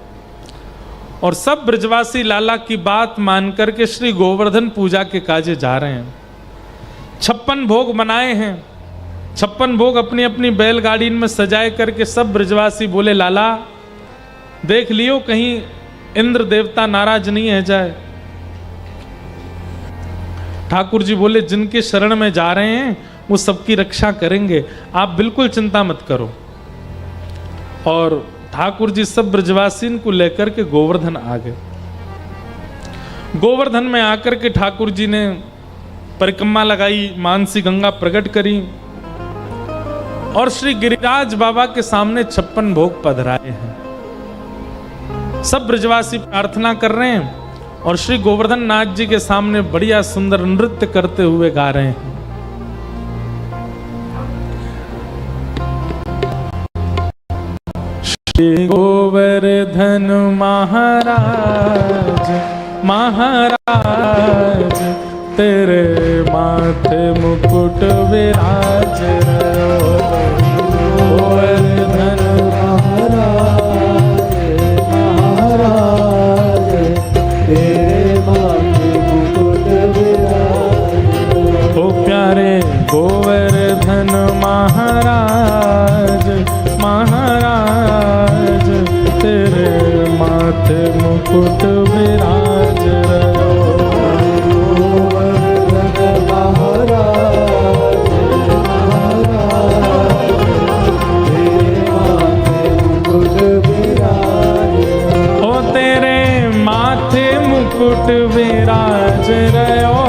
और सब ब्रजवासी लाला की बात मान करके श्री गोवर्धन पूजा के काजे जा रहे हैं। 56 भोग बनाए हैं, 56 भोग अपनी अपनी बैलगाड़ी में सजाए करके सब ब्रजवासी बोले लाला देख लियो कहीं इंद्र देवता नाराज नहीं है जाए। ठाकुर जी बोले जिनके शरण में जा रहे हैं वो सबकी रक्षा करेंगे, आप बिल्कुल चिंता मत करो। और ठाकुर जी सब ब्रजवासीन को लेकर के गोवर्धन आ गए। गोवर्धन में आकर के ठाकुर जी ने परिक्रमा लगाई, मानसी गंगा प्रकट करी और श्री गिरिराज बाबा के सामने 56 भोग पधराए हैं। सब ब्रजवासी प्रार्थना कर रहे हैं और श्री गोवर्धन नाथ जी के सामने बढ़िया सुंदर नृत्य करते हुए गा रहे हैं। श्री गोवर्धन महाराज महाराज तेरे माथे मुकुट विराज रहो। गोवर्धन महाराज महाराज तेरे माथे मुकुट विराज। ओ प्यारे गोवर्धन महाराज महाराज तेरे माथे मुकुट विराज रहो। गोवर्धन महाराज महाराज तेरे माथे मुकुट विराज। ओ तेरे माथे मुकुट विराज रहो।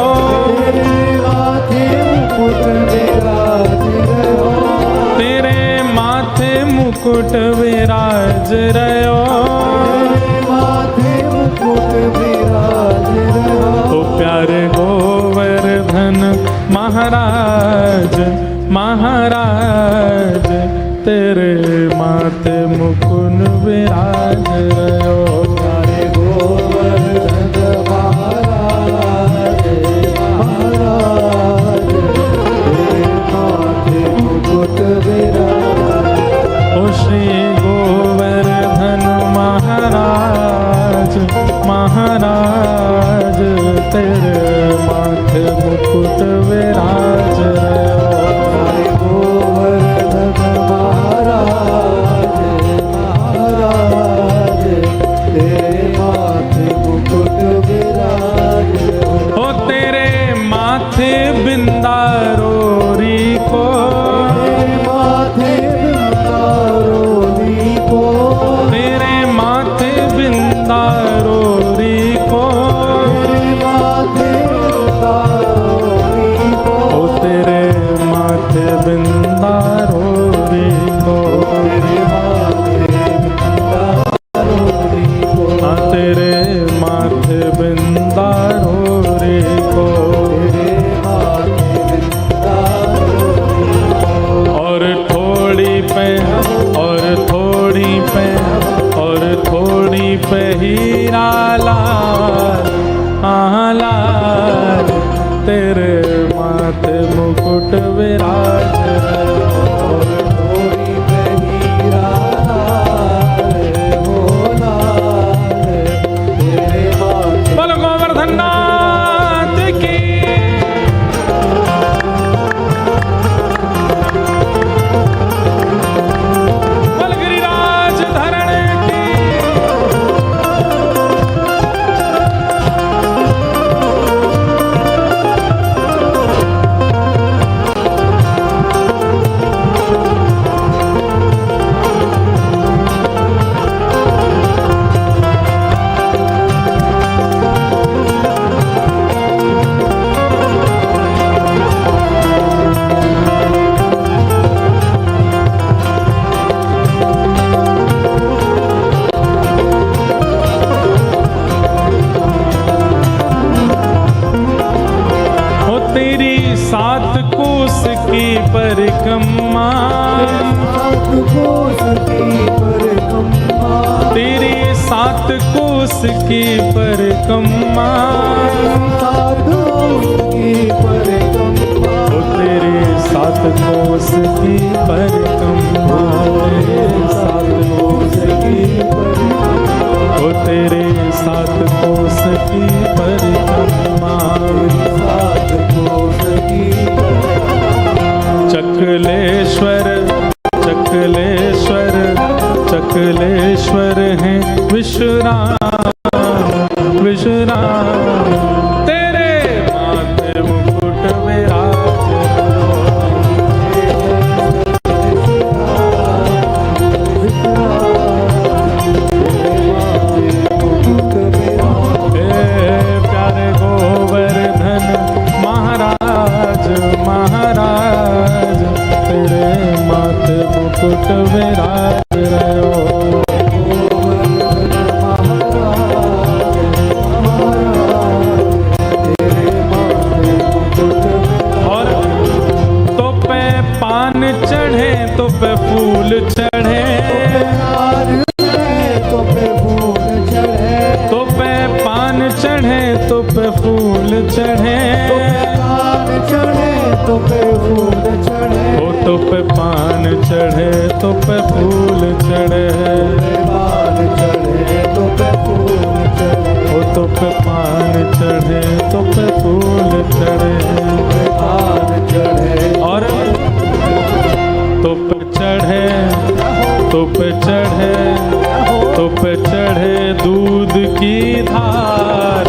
तेरे माथे मुकुट विराज रहो। तेरे माथे मुकुट विराज रहो। महाराज महाराज तेरे माथे मुकुन विराज रहो। प्यारे गोवर्धन महाराज महाराज तेरे माथे मुकुट विराज। ओ श्री गोवर्धन महाराज महाराज तेरे माथे मुकुट विराज रहो। प्यारे गोवर्धन महाराज महाराज तेरे माथे मुकुट विराज। ओ तेरे माथे बिंदारोरी को तेरे माथे बिंदारोरी को तेरे माथे बिंदारोरी को तेरे माथे बिंदारोरी को ओ तेरे माथे बिंदारोरी को तेरे माथे बिंदारोरी को हाँ तेरे माथे बिंदारोरी को तेरे माथे बिंदारोरी और थोड़ी पे और थोड़ी पे और थोड़ी पे हीरा लाल लाल तेरे माथे मुकुट विराज और थोड़ी पे हीरा लाल हो लाल तेरे माथे। बोलो गोवर्धन नाथ की। बोलो गिरिराज धरण की। ओ तेरी सात कोस की परिक्रमा सात कोस की परिक्रमा तेरी सात कोस की परिक्रमा सात कोस की परिक्रमा ओ तेरी सात कोस की परिक्रमा तेरे सात कोस की परिक्रमा ओ तेरे सात कोस की परिक्रमा सात कोस की परिक्रमा। चकलेश्वर चकलेश्वर चकलेश्वर हैं विश्वराम विश्वराम तेरे माथे मुकुट विराज हे प्यारे गोवर्धन महाराज महाराज तेरे माथे मुकुट विराज रहो। और तो पे पान चढ़े तो पे फूल चढ़े तो पे फूल चढ़े तो पे पान चढ़े तो पे फूल चढ़े पान चढ़े तो पे फूल चढ़े ओ तो पे पान चढ़े तो पे फूल चढ़े पान चढ़े तो पे फूल चढ़े ओ तो पे पान चढ़े तो पे फूल चढ़े पान चढ़े और तो पे चढ़े तो पे चढ़े तो पे चढ़े दूध की धार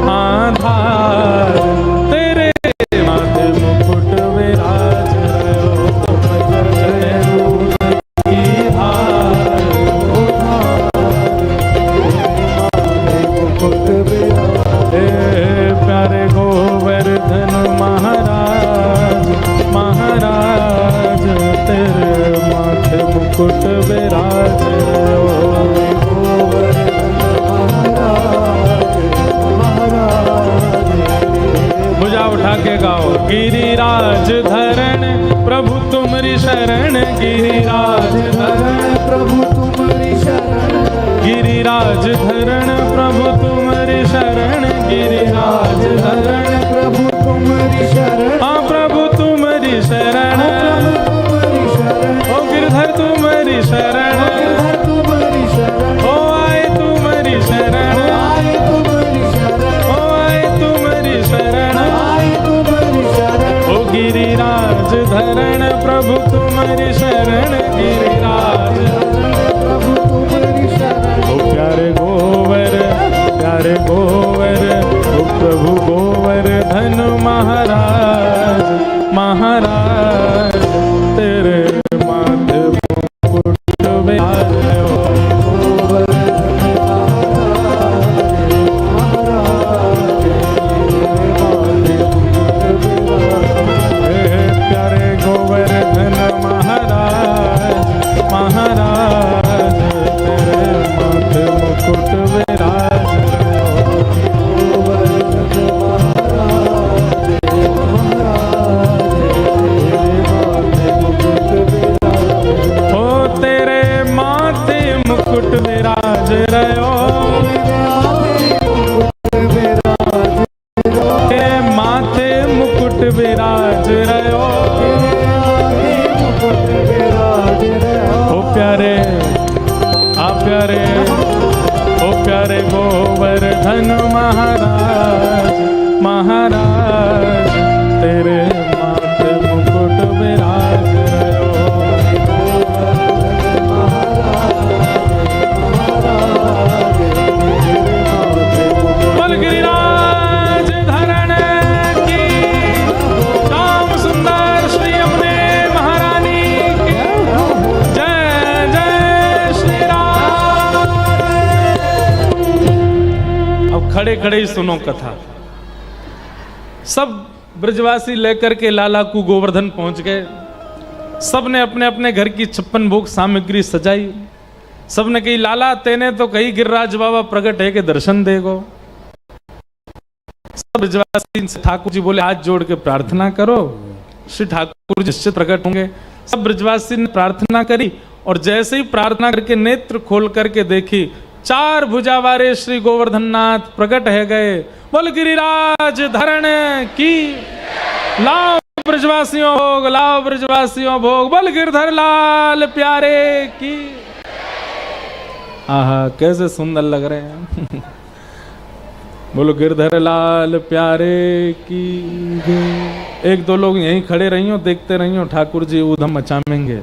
हाँ धार तेरे माथे मुकुट विराज रहो। तो पे चढ़े दूध की धार मुकुट विराज। हे प्यारे उठा के गाओ। गिरिराज धरण प्रभु तुम्हारी शरण, गिरिराज धरण प्रभु तुम्हारी शरण, गिरिराज धरण प्रभु तुम्हारी शरण, गिरिराज धरण प्रभु तुम्हारी शरण, हाँ प्रभु तुम्हारी शरण, तुम्हारी शरण, ओ गिरधर तुम्हारी शरण, तुम्हारी शरण, ओ आए तुम्हारी शरण, आए तुम्हारी शरण, ओ आए तुम्हारी शरण, आए तुम्हारी शरण, ओ गिरिराज धरण प्रभु तुम्हारी शरण, गिरिराज प्रभु तुम्हारी शरण, ओ प्यारे गोवर ओ प्रभु गोवर्धन महाराज, महाराज तेरे माथे मुकुट विराजे हो। हे प्यारे गोवर्धन महाराज, महाराज तेरे माथे मुकुट विराज हो, तेरे माथे मुकुट विराज रहो, तेरे माथे मुकुट विराज रहो, ओ प्यारे आ प्यारे, ओ प्यारे गोवर्धन महाराज, महाराज तेरे माथे मुकुट विराज रहो। बोल गिरिराज धरण की, श्याम सुंदर श्री यमुने महारानी की जय, जय श्री राम। अब खड़े खड़े ही सुनो कथा। सब ब्रजवासी लेकर के लाला को गोवर्धन पहुंच गए। सब ने अपने अपने घर की 56 भोग सामग्री सजाई। सब ने कही लाला तेने तो कही गिरिराज बाबा प्रकट है के दर्शन देगो। सब ब्रजवासी से ठाकुर जी बोले हाथ जोड़ के प्रार्थना करो, श्री ठाकुर जी निश्चित प्रकट होंगे। सब ब्रजवासी ने प्रार्थना करी और जैसे ही प्रार्थना करके नेत्र खोल करके देखी, 4 भुजा वाले श्री गोवर्धन नाथ प्रकट है गए। बोल गिरिराज धरण की, लाओ ब्रजवासियों भोग, लाओ ब्रजवासियों भोग। बोल गिरधर लाल प्यारे की। आहा कैसे सुंदर लग रहे हैं। बोलो गिरधर लाल प्यारे की। 1-2 लोग यहीं खड़े रहियो, देखते रहियो, ठाकुर जी ऊधम मचाएंगे।